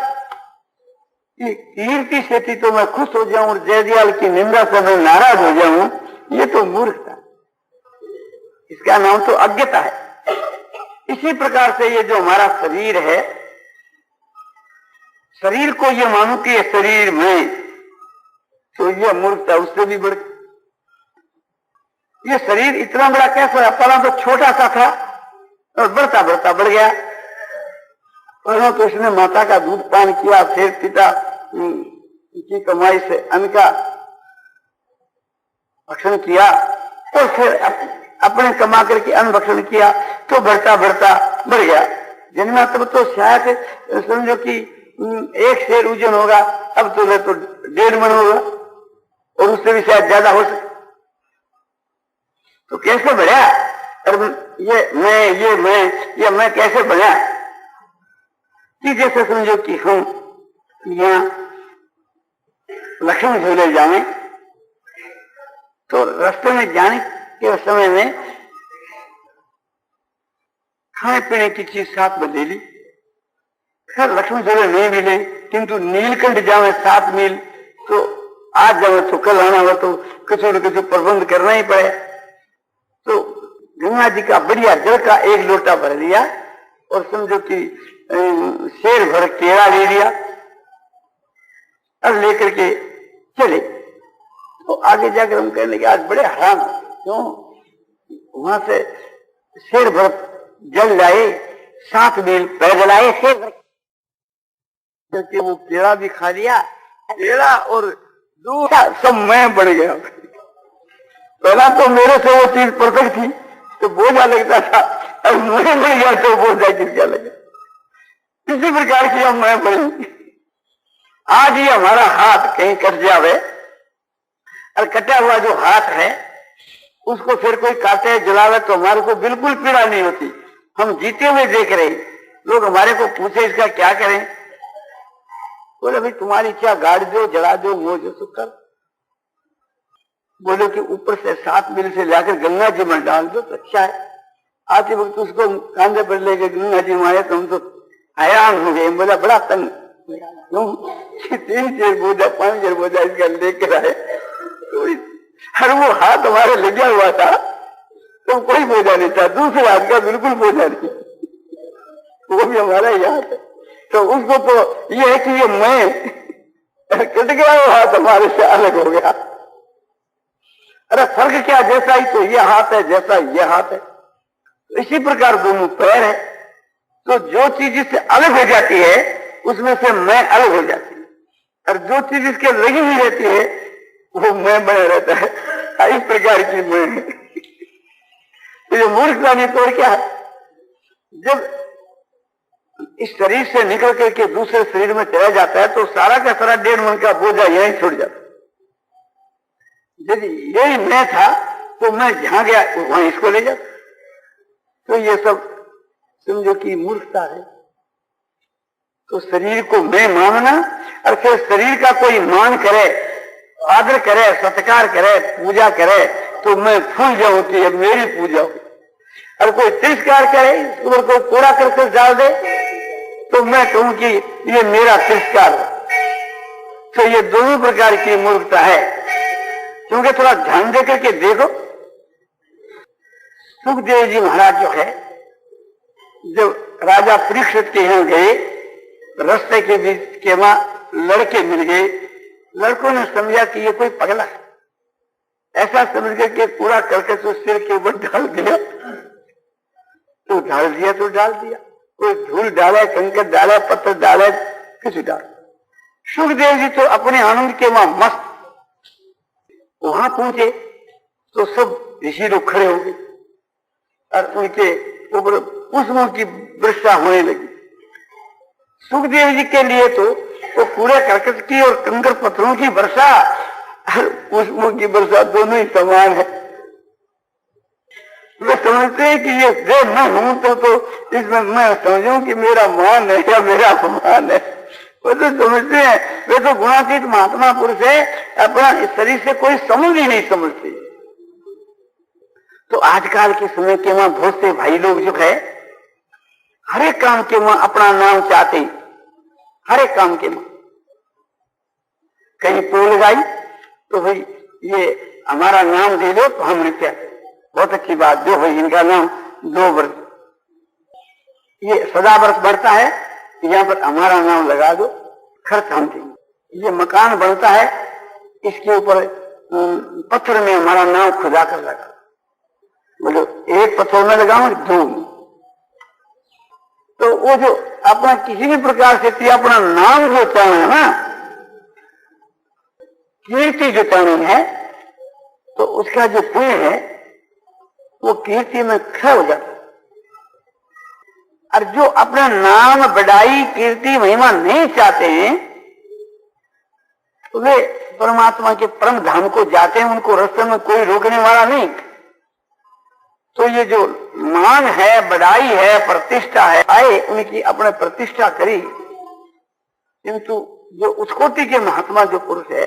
कि कीर्ति से थी तो मैं खुश हो जाऊं और जयदयाल की निंदा से मैं नाराज हो जाऊं, ये तो मूर्खता, इसका नाम तो अज्ञता है। इसी प्रकार से ये जो हमारा शरीर है, शरीर को ये मानो कि ये शरीर में, तो यह मूर्खता उससे भी बढ़। ये शरीर इतना बड़ा कैसे है? पहला तो छोटा सा था और बढ़ता बढ़ता बढ़ गया। पहले तो इसने माता का दूध पान किया, फिर पिता की कमाई से अन्न का भक्षण किया, और फिर अपने कमा करके अन्न भक्षण किया, तो बढ़ता बढ़ता बढ़ गया। जन्मा तब तो शायद समझो कि 1 सेर वजन होगा, अब तो 1.5 मन होगा और उससे भी शायद ज्यादा हो सके। तो कैसे बढ़ा? और ये मैं कैसे बढ़ा? कि जैसे समझो कि हम यहाँ लक्ष्मण झूले जाए, तो रास्ते में जाने के समय में खाने पीने की चीज साथ में ले ली। खैर लक्ष्मण झूले नहीं मिले, किंतु नीलकंठ जावे 7 मील, तो आज जावे तो कल आना हो, तो कुछ न कुछ प्रबंध करना ही पड़े। तो गंगा जी का बढ़िया जल का 1 लोटा भर लिया और समझो कि शेर भर केला ले लिया और लेकर के चले। तो आगे जाकर हम कहने के आज बड़े हराम, क्यों? वहां से शेर भर जल लाए, 7 मील पैदल आए, शेर भर करके वो केला भी खा लिया, केला और दूसरा सब मैं बढ़ गया। पहला तो मेरे से वो चीज परफेक्ट थी तो बोझा लगता था, अब मैं बढ़ गया तो बोझा किसका लगा। इसी प्रकार की हम मैं बढ़ी। आज ही हमारा हाथ कहीं कट जावे और कटा हुआ जो हाथ है उसको फिर कोई काटे जलावे तो हमारे को बिल्कुल पीड़ा नहीं होती। हम जीते हुए देख रहे, लोग हमारे को पूछे इसका क्या करें, बोले भाई तुम्हारी इच्छा, गाड़ दो, जला दो, वो जो सुख कर। बोले कि ऊपर से 7 मील से लाकर गंगा जी में डाल दो तो अच्छा है। आते वक्त उसको कांधे पर लेके गंगा जी में आए तो हम तो हैरान हो गए। बोला बड़ा तंग, क्यों? 3 सेर बोझा 5 सेर बोझा इसका लेकर आए, तो हर वो हाथ हमारे लगा हुआ था तो कोई बोझा नहीं था, दूसरे हाथ का बिल्कुल बोझा नहीं, वो भी हमारा ही हाथ है। तो उसको तो ये है कि ये मैं कट गया, वो हाथ हमारे से अलग हो गया। अरे फर्क क्या, जैसा ही तो ये हाथ है जैसा ये हाथ है, तो इसी प्रकार दोनों पैर है। तो जो चीज इससे अलग हो जाती है उसमें से मैं अलग हो जाती है, और जो चीज इसके लगी हुई रहती है वो मैं बना रहता है। इस प्रकार की मैं है। तो ये मूर्खता नहीं तो क्या है? जब इस शरीर से निकल करके दूसरे शरीर में चला जाता है तो सारा का सारा 1.5 मन का बोझा यहीं छूट जाता है। यदि यही मैं था तो मैं जहां गया वहां इसको ले जाता। तो ये सब समझो कि मूर्खता है। तो शरीर को मैं मानना और फिर शरीर का कोई मान करे, आदर करे, सत्कार करे, पूजा करे तो मैं फूल जाऊं कि अब मेरी पूजा हो। और कोई तिरस्कार करे, उसको कोई कूड़ा करके डाल दे तो मैं कहूं कि ये मेरा तिरस्कार हो। तो ये दोनों प्रकार की मूर्खता है। क्योंकि थोड़ा ध्यान दे करके देखो, सुखदेव जी महाराज जो है, जब राजा परीक्षित के यहाँ गए, रास्ते के बीच के वहां लड़के मिल गए। लड़कों ने समझा कि ये कोई पगला है, ऐसा समझ के पूरा करके तो सिर के ऊपर डाल दिया। तो डाल दिया तो डाल दिया, कोई धूल डाले, कंकड़ डाले, पत्थर डाले, कुछ डाल। सुखदेव जी तो अपने आनंद के वहां मस्त। वहां पहुंचे तो सब ऋषि लोग खड़े हो गए और उनके ऊपर पुष्पों की वर्षा होने लगी। सुखदेव जी के लिए तो पूरे करकट की और कंकड़ पत्थरों की वर्षा और पुष्पों की वर्षा दोनों ही समान है। वे समझते हैं कि ये जो मैं हूं तो इसमें मैं समझूं कि मेरा मान है या मेरा अपमान है। वो तो समझते हैं, वे तो गुणातीत महात्मा पुरुष है, अपना इस शरीर से कोई संबंध ही नहीं समझते। तो आजकल के समय के वहां बहुत से भाई लोग जो है हर एक काम के वहां अपना नाम चाहते, हर एक काम के वहां कहीं पोल लगाई तो भाई ये हमारा नाम दे दो तो हमने क्या, बहुत अच्छी बात, दो भाई इनका नाम 2 वर्ष, ये सदा वर्ष बढ़ता है, यहाँ पर हमारा नाम लगा दो, खर्च हम देंगे। ये मकान बनता है, इसके ऊपर पत्थर में हमारा नाम खुदा कर लगा, बोलो 1 पत्थर में लगाऊं 2, तो वो जो अपना किसी भी प्रकार से अपना नाम जो चाहना है ना, कीर्ति जो चाहनी है, तो उसका जो पुण्य है वो कीर्ति में क्षय हो जाता है। और जो अपना नाम बढ़ाई कीर्ति महिमा नहीं चाहते हैं, तो वे परमात्मा के परम धाम को जाते हैं, उनको रास्ते में कोई रोकने वाला नहीं। तो ये जो मान है, बढ़ाई है, प्रतिष्ठा है, आए उनकी अपने प्रतिष्ठा करी, किंतु जो उस कोटि के महात्मा जो पुरुष है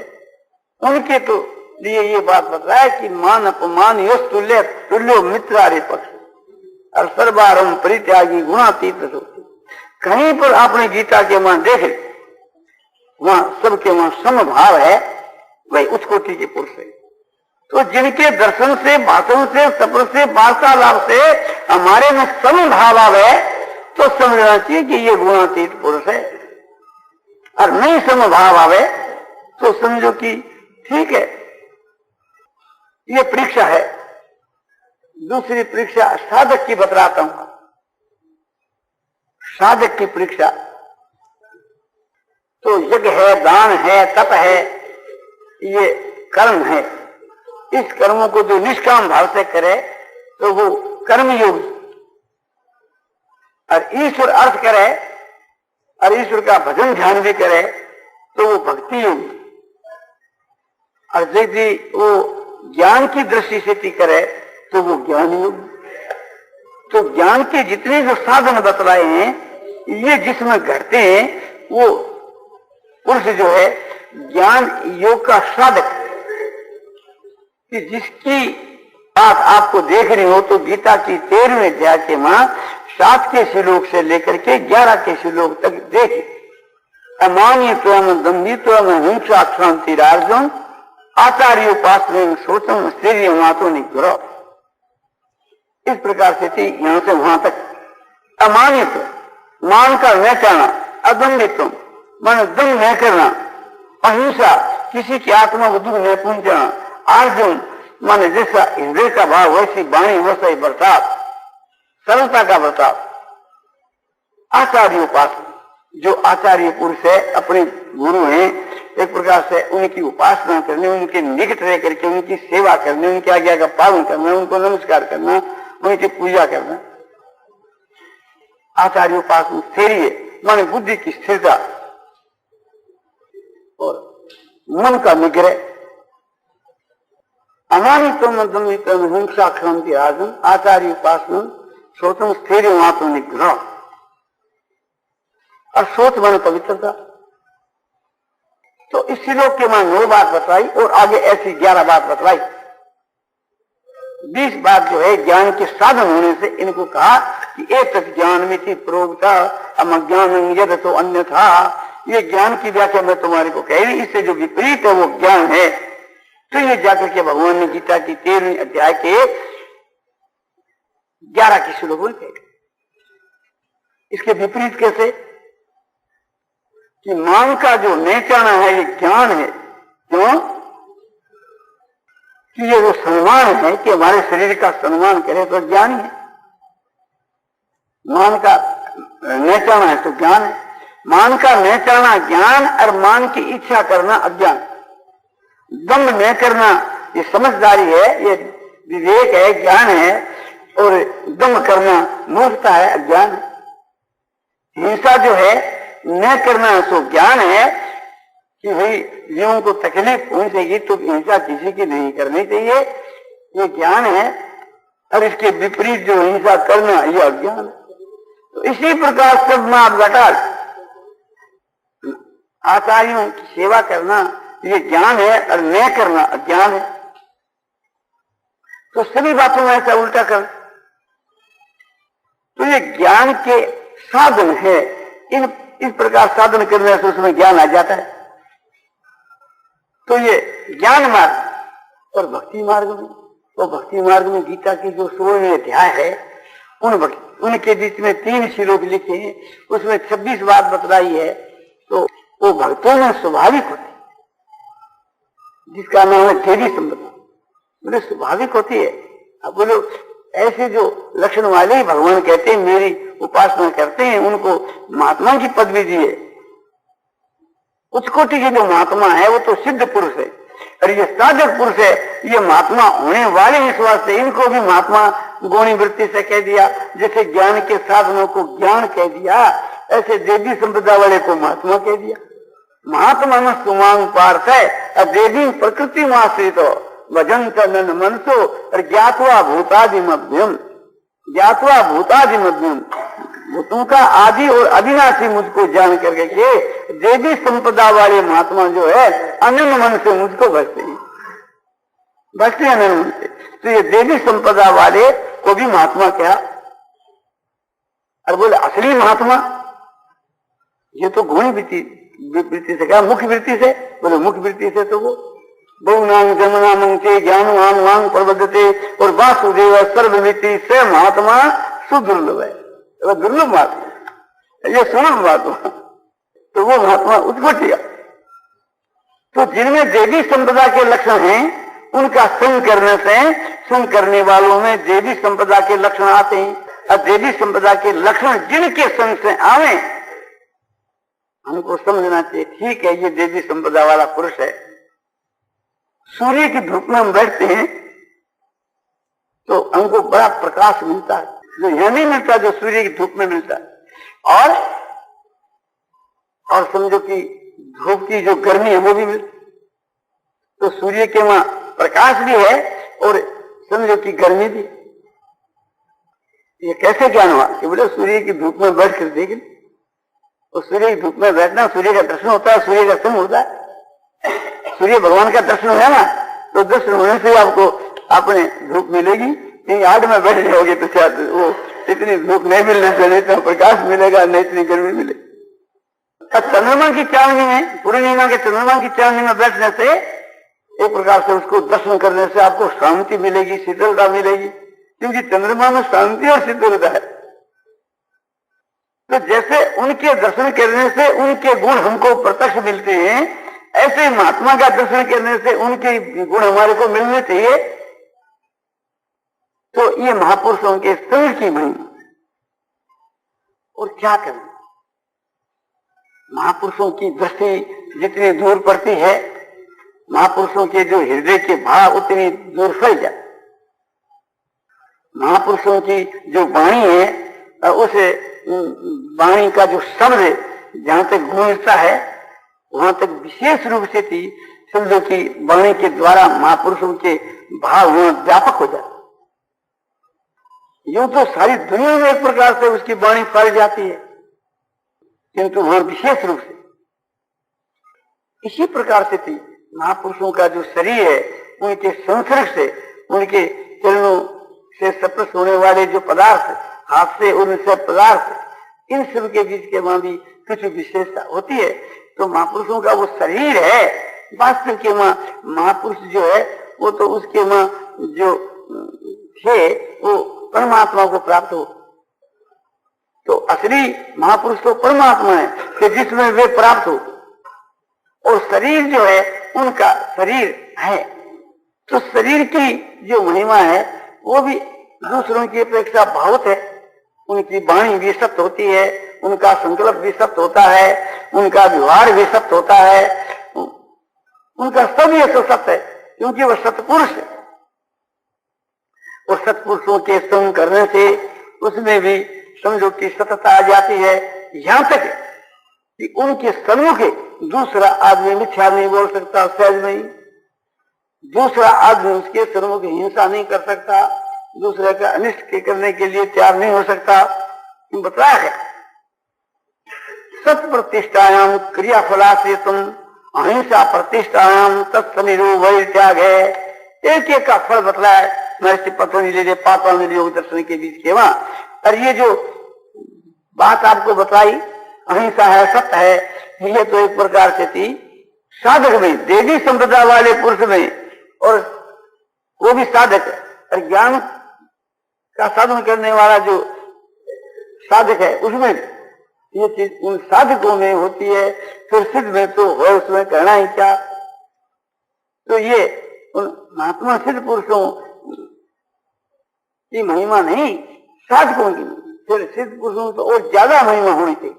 उनके तो लिए ये बात बताया कि मान अपमान यश तुल्य तुल्यो मित्रारे पक्ष और सर्वारम परित्यागी गुणातीत सोचती। कहीं पर आपने गीता के वहां देखे, वहां सबके वहां समभाव है, वही उस कोटि के पुरुष है। तो जिनके दर्शन से, भाषण से, सफर से, वार्तालाप से हमारे में समभाव आवे, तो समझना चाहिए कि ये गुणातीत पुरुष है। और नहीं समभाव आवे तो समझो कि ठीक है, ये परीक्षा है। दूसरी परीक्षा साधक की बतलाता हूं। साधक की परीक्षा तो यज्ञ है, दान है, तप है, ये कर्म है। इस कर्मों को जो निष्काम भाव से करे तो वो कर्मयोगी, और ईश्वर अर्थ करे और ईश्वर का भजन ध्यान भी करे तो वो भक्ति योगी। और यदि वो ज्ञान की दृष्टि से भी करे तो वो ज्ञान योगी। तो ज्ञान के जितने जो साधन बतलाए हैं, ये जिसमें घटते हैं, वो पुरुष जो है ज्ञान योग का साधक, कि जिसकी बात आपको देखनी हो तो गीता की 13वें अध्याय के 7 के श्लोक से लेकर के 11 के श्लोक तक देखे। अमानित्वम दंभित्वम हिंसा क्षांति राजन आचार्योपासने सोचम स्थिर मातो निग्रह। इस प्रकार से थी यहां से वहां तक। अमानित मान का न करना, अदम्भित्व मन दम न करना, अहिंसा किसी की आत्मा को दुख न पहुंचाना, अर्जुन माने जैसा हृदय का भाव वैसी वाणी वैसा ही बर्ताव, सरलता का बर्ताव। आचार्योपासना, जो आचार्य पुरुष है, अपने गुरु हैं, एक प्रकार से उनकी उपासना करने, उनके निकट रह करके उनकी सेवा करने, उनकी आज्ञा का पालन करना, उनको नमस्कार करना, उनकी पूजा करना। आचार्य उपासना स्थिर माने बुद्धि की स्थिरता और मन का निग्रह। अमानित्वम हिंसा क्षांति राजन आचार्य उपासना सोचम स्थिर मातो निग्रह। और सोच मन पवित्रता। तो इस श्लोक के वहां 9 बात बताई और आगे ऐसी 11 बात बतलाई। 20 बात जो है ज्ञान के साधन होने से इनको कहा कि एक ज्ञान में थी प्रोक्ता अज्ञान यद तो अन्य था। ये ज्ञान की व्याख्या मैं तुम्हारे को कह रही, इससे जो विपरीत है वो ज्ञान है। तो ये जाकर के भगवान ने गीता की 13वें अध्याय के 11 के श्लोक में कहा। इसके विपरीत कैसे कि मान का जो नेचाना है ये ज्ञान है। क्यों कि ये जो सम्मान है कि हमारे शरीर का सम्मान करे तो ज्ञान है। मान का नेचाना है तो ज्ञान है। मान का नेचाना ज्ञान और मान की इच्छा करना अज्ञान। दम्भ न करना ये समझदारी है, ये विवेक है, ज्ञान है। और दम्भ करना मूर्खता है, अज्ञान है। हिंसा जो है न करना तो ज्ञान है कि भाई जीवन को तकलीफ पहुंचेगी तो हिंसा किसी की नहीं करनी चाहिए, ये ज्ञान है। और इसके विपरीत जो हिंसा करना ये अज्ञान है। तो इसी प्रकार सब माप घटाल आचार्यों की सेवा करना ये ज्ञान है और न करना अज्ञान है। तो सभी बातों में ऐसा उल्टा कर, तो ये ज्ञान के साधन है। इस प्रकार साधन करने से उसमें ज्ञान आ जाता है। तो ये ज्ञान मार्ग और भक्ति मार्ग में, तो भक्ति मार्ग में गीता की जो 16वें अध्याय है उनके बीच में 3 श्लोक लिखे हैं, उसमें 26 बात बतलाई है। तो वो भक्तों में स्वाभाविक होती, जिसका नाम है देवी संपदा, बोले स्वाभाविक होती है। अब बोलो ऐसे जो लक्षण वाले ही भगवान कहते हैं मेरी उपासना करते हैं, उनको महात्मा की पदवी दी है। उच्च कोटि के जो महात्मा है वो तो सिद्ध पुरुष है, और ये साधक पुरुष है, ये महात्मा होने वाले इस वास्ते इनको भी महात्मा गौणी वृत्ति से कह दिया। जैसे ज्ञान के साधनों को ज्ञान कह दिया, ऐसे देवी संपदा वाले को महात्मा कह दिया। महात्मा में सुमांग पार्थ है, और देवी प्रकृति में आश्रित हो भजन तन मनसो और ज्ञातवा भूतादि मध्यम, ज्ञातवा भूतादि मध्यम, भूतों का आदि और अविनाशी मुझको जान करके के देवी संपदा वाले महात्मा जो है अनन्य मन से मुझको भजते हैं, भजते अनन्य मन से। तो ये देवी संपदा वाले को भी महात्मा क्या, और बोले असली महात्मा ये तो गुणी वृत्ति से क्या, मुख्य वृत्ति से, बोले मुख्य वृत्ति से तो वो बहुनाम जन्मनामं चे ज्ञानवान वांग प्रबद्धते और वासुदेव सर्वमिति से महात्मा सुदुर्लभ है, दुर्लभ महात्मा, ये सुलभ महात्मा, तो वो महात्मा उत्पत्ति। तो जिनमें देवी संपदा के लक्षण हैं उनका संग करने से, संग करने वालों में देवी संपदा के लक्षण आते हैं, और देवी संपदा के लक्षण जिनके संग से आवे हमको समझना चाहिए ठीक है ये देवी संपदा वाला पुरुष है। सूर्य की धूप में हम बैठते हैं तो हमको बड़ा प्रकाश मिलता है, जो यह नहीं मिलता जो सूर्य की धूप में मिलता है। और समझो कि धूप की जो गर्मी है वो भी मिलती, तो सूर्य के वहां प्रकाश भी है और समझो कि गर्मी भी। ये कैसे ज्ञान हुआ कि बोले सूर्य की धूप में बैठ कर देख, और सूर्य की धूप में बैठना, सूर्य का दर्शन होता है, सूर्य का संग होता है, सूर्य भगवान का दर्शन है ना, तो दर्शन होने से आपको अपने धूप मिलेगी। कहीं आड़ में बैठ जाओगे तो शायद वो इतनी धूप नहीं मिलने से, इतना प्रकाश मिलेगा नहीं इतनी गर्मी मिलेगी। चंद्रमा की चांदनी में, पूर्णिमा के चंद्रमा की चांदनी में बैठने से एक प्रकार से उसको दर्शन करने से आपको शांति मिलेगी, शीतलता मिलेगी, क्योंकि चंद्रमा में शांति और शीतलता है। तो जैसे उनके दर्शन करने से उनके गुण हमको प्रत्यक्ष मिलते हैं, ऐसे महात्मा का दर्शन करने से उनके गुण हमारे को मिलने चाहिए। तो ये महापुरुषों के संग की महिमा। और क्या करें, महापुरुषों की दृष्टि जितनी दूर पड़ती है, महापुरुषों के जो हृदय के भाव उतनी दूर फैल जाए। महापुरुषों की जो वाणी है उस वाणी का जो शब्द जहां तक गूंजता है वहां तक विशेष रूप से थी, समझो कि वाणी के द्वारा महापुरुषों के भाव व्यापक हो जाते। यूं तो सारी दुनिया में एक प्रकार से उसकी वाणी फैल जाती है, किंतु वहां विशेष रूप से इसी प्रकार से थी। महापुरुषों का जो शरीर है उनके संसर्ग से, उनके चरणों से स्पर्श होने वाले जो पदार्थ, हाथ से उनसे पदार्थ, इन सब के बीच के वहां भी कुछ विशेषता होती है। तो महापुरुषों का वो शरीर है, वास्तव के महापुरुष जो है वो तो उसके जो थे वो परमात्मा को प्राप्त हो। तो असली महापुरुष तो परमात्मा है कि जिसमें वे प्राप्त हो, और शरीर जो है उनका शरीर है। तो शरीर की जो महिमा है वो भी दूसरों की अपेक्षा बहुत है। उनकी वाणी भी सत्य होती है, उनका संकल्प भी सत्य होता है, उनका व्यवहार भी सत्य होता है, उनका सब ये तो सत्य है, क्योंकि वह सत्पुरुष है। और सत्पुरुषों के संग करने से उसमें भी समझो कि सत्यता आ जाती है। यहां तक कि उनके सन्मुख दूसरा आदमी मिथ्या नहीं बोल सकता, सहज नहीं। दूसरा आदमी उसके सन्मुख हिंसा नहीं कर सकता, दूसरे का अनिष्ट करने के लिए तैयार नहीं हो सकता। बताया है सत प्रतिष्ठायाम क्रिया फला से तुम अहिंसा प्रतिष्ठायाम तत्समिरो वही त्याग है। एक एक का फल बतलाया महर्षि पतंजलि पातंजलि योग दर्शन के बीच के वहां। और ये जो बात आपको बताई अहिंसा है, सत्य है, ये तो एक प्रकार से थी साधक में, देवी संप्रदाय वाले पुरुष में, और वो भी साधक है, और ज्ञान का साधन करने वाला जो साधक है उसमें ये चीज उन साधकों में होती है, फिर सिद्ध में तो हो, उसमें कहना ही क्या। तो ये उन महात्मा सिद्ध पुरुषों की महिमा नहीं, साधकों की, फिर सिद्ध पुरुषों तो और ज्यादा महिमा होनी चाहिए।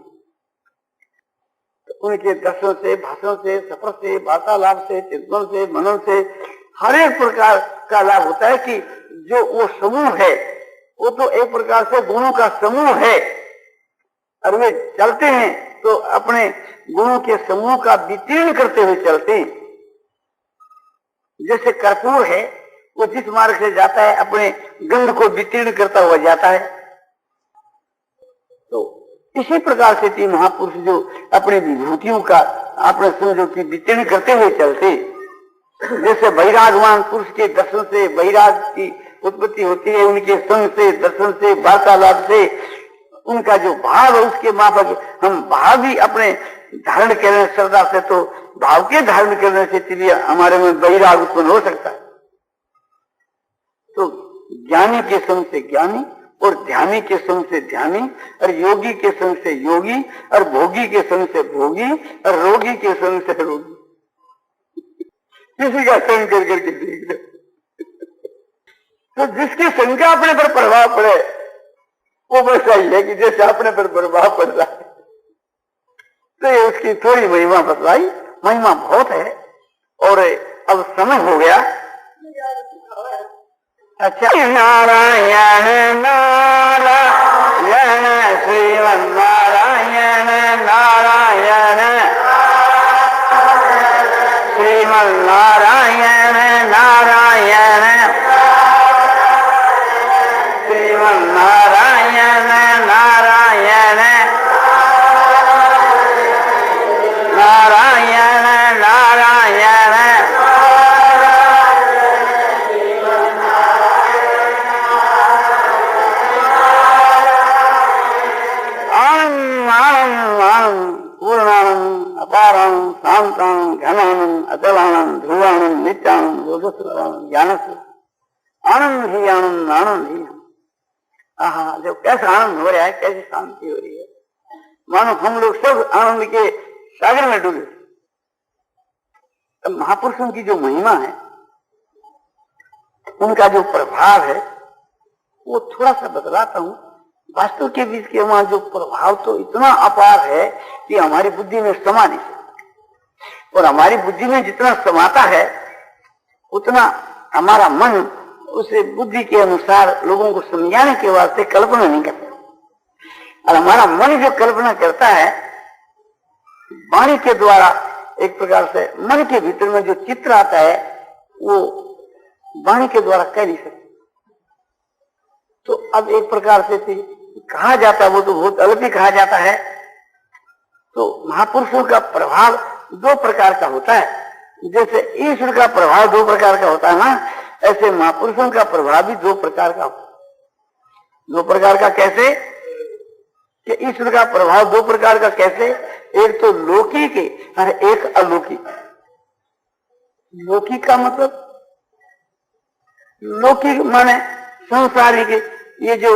तो उनके दर्शन से, भाषण से, सफर से, वार्तालाप से, चिंतन से, मनन से हर एक प्रकार का लाभ होता है कि जो वो समूह है वो तो एक प्रकार से गुणों का समूह है, और वे चलते हैं तो अपने गुणों के समूह का वितीर्ण करते हुए चलते हैं। जैसे कर्पूर है, वो जिस मार्ग से जाता है अपने गंध को वितीर्ण करता हुआ जाता है। तो इसी प्रकार से तीन महापुरुष जो अपनी विभूतियों का अपने समझो की वितीर्ण करते हुए चलते, जैसे वैरागवान पुरुष के दर्शन से वैराग की उत्पत्ति होती है, उनके संग से, दर्शन से, वार्तालाप से, उनका जो भाव है उसके माफक हम भाव भी अपने धारण करने श्रद्धा से, तो भाव के धारण करने से चलिए हमारे में वैराग उत्पन्न हो सकता है। तो ज्ञानी के संग से ज्ञानी, और ध्यानी के संग से ध्यानी, और योगी के संग से योगी, और भोगी के संग से भोगी, और रोगी के संग से रोगी। किसी का संग कर करके देख लो। तो जिसकी शंका अपने पर प्रभाव पड़े वो वैसा ही है कि जैसे अपने पर प्रभाव पड़ रहा है। तो ये उसकी थोड़ी महिमा बतलाई, महिमा बहुत है। और अब समय हो गया। अच्छा, नारायण नारायण श्रीमन नारायण नारायण श्रीमन नारायण नारायण श्रीमन नारायण नारायण नारायण नारायण पूर्णानंद अपारं शांतं घनानंद अचलानंद ध्रुवानंद नित्यानंद योगस्वरानंद ज्ञानस्व आनंद ही आनंद, आनंद ही आनंद। हाँ, जब कैसा आनंद हो रहा है, कैसी शांति हो रही है, मानो हम लोग सब आनंद के सागर में डूबे। अब महापुरुषों की जो महिमा है, उनका जो प्रभाव है, वो थोड़ा सा बतलाता हूं। वास्तव के बीच के वहां जो प्रभाव तो इतना अपार है कि हमारी बुद्धि में समा नहीं सकता, और हमारी बुद्धि में जितना समाता है उतना हमारा मन उसे बुद्धि के अनुसार लोगों को समझाने के वास्ते कल्पना नहीं करता। और हमारा मन जो कल्पना करता है वाणी के द्वारा, एक प्रकार से मन के भीतर में जो चित्र आता है वो वाणी के द्वारा कह नहीं सकते। तो अब एक प्रकार से कहा जाता है, वो तो बहुत अलग ही कहा जाता है। तो महापुरुषों का प्रभाव दो प्रकार का होता है। जैसे ईश्वर का प्रभाव दो प्रकार का होता है ना, ऐसे महापुरुषों का प्रभाव भी दो प्रकार का होता है। दो प्रकार का कैसे? कि ईश्वर का प्रभाव दो प्रकार का कैसे? एक तो लौकिक और एक अलौकिक। लौकिक का मतलब, लौकिक माने संसारिक, ये जो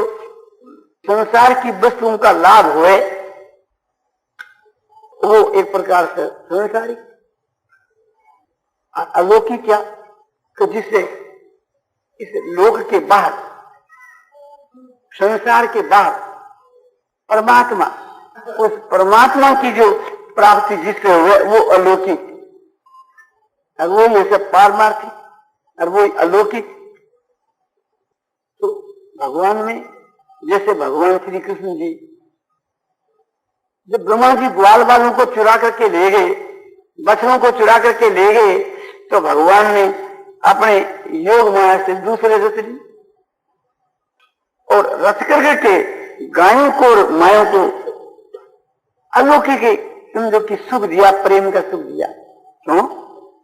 संसार की वस्तुओं का लाभ हुए वो एक प्रकार से संसारिक। अलौकिक क्या? तो जिससे इस लोक के बाहर, संसार के बाहर परमात्मा, उस परमात्मा की जो प्राप्ति जिससे हुए वो अलौकिक, और वो ये सब पारमार्थिक और वो अलौकिक। तो भगवान में जैसे भगवान श्री कृष्ण जी जब ब्रह्मा जी ग्वाल बालों को चुरा करके ले गए, बछड़ों को चुरा करके ले गए, तो भगवान ने अपने योग माया से दूसरे रच ली, और रच करके गायों को और मायों को अलौकिक समझो कि सुख दिया, प्रेम का सुख दिया। क्यों?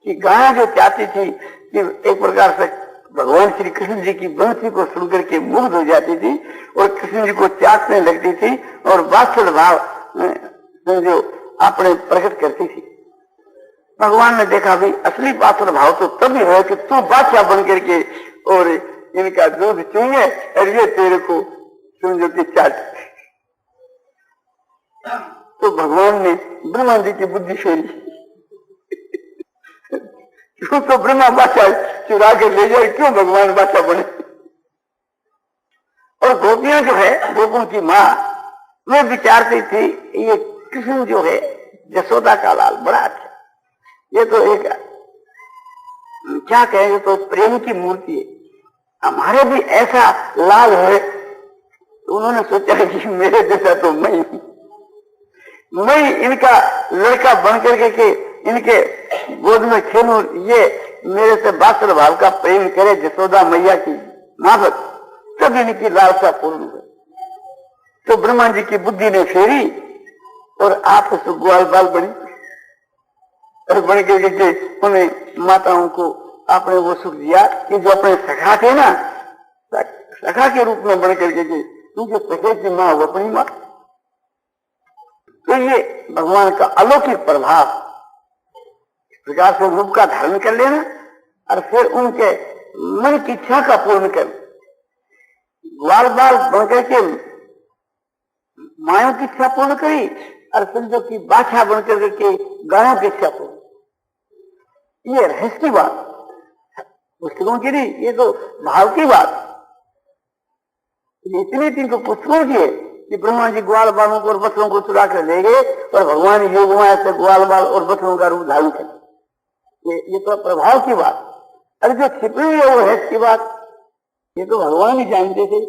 कि गाय जो चाहती थी कि एक प्रकार से भगवान श्री कृष्ण जी की बंसी को सुनकर के मुग्ध हो जाती थी और कृष्ण जी को चाटने लगती थी और वात्सल भाव जो अपने प्रकट करती थी। भगवान ने देखा भाई असली पात्र भाव तो तभी है कि तू बादशाह बन करके और इनका दूध चूंगे और ये तेरे को समझो कि चाट। तो भगवान ने ब्रह्मा जी की बुद्धि फेरी, क्यों तो ब्रह्मा बादशाह चुरा के ले जाए, क्यों भगवान बादशाह बने। और गोपियां जो है, गोपों की माँ, वे विचारती थी ये कृष्ण जो है यशोदा का लाल बड़ा अच्छा, ये तो एक क्या कहेंगे, तो प्रेम की मूर्ति है, हमारे भी ऐसा लाल है। तो उन्होंने सोचा कि मेरे जैसा तो मैं इनका लड़का बन करके के इनके गोद में खेलूं, ये मेरे से बात्सल्य भाव का प्रेम करे यशोदा मैया की माफक, तब इनकी लालसा पूर्ण हुई। तो ब्रह्मा जी की बुद्धि ने फेरी और आप उस ग्वाल बाल बनी और बन करके उन्हें माताओं को आपने वो सुख दिया कि जो अपने सखा थे ना, सखा के रूप में बन करके क्योंकि सखे की माँ वो अपनी माँ। तो ये भगवान का अलौकिक प्रभाव, इस प्रकार से रूप का धारण कर लेना और फिर उनके मन की इच्छा का पूर्ण कर, ग्वाल बाल बनकर के मायों की इच्छा पूर्ण करी और समझो की बादशाह बनकर के गायों की इच्छा पूर्ण। ये रहस्य की बात पुस्तकों की नहीं, ये तो भाव की बात। इतने दिन को पुस्तकों की है कि ब्रह्मा जी ग्वाल बालों को और बछड़ों को चुरा कर ले गए और भगवान योग माया से ग्वाल बाल और बछड़ों का रूप धारण कर। ये तो प्रभाव की बात। अरे जो छिपी है वो रहस्य की बात, ये तो भगवान ही जानते थे।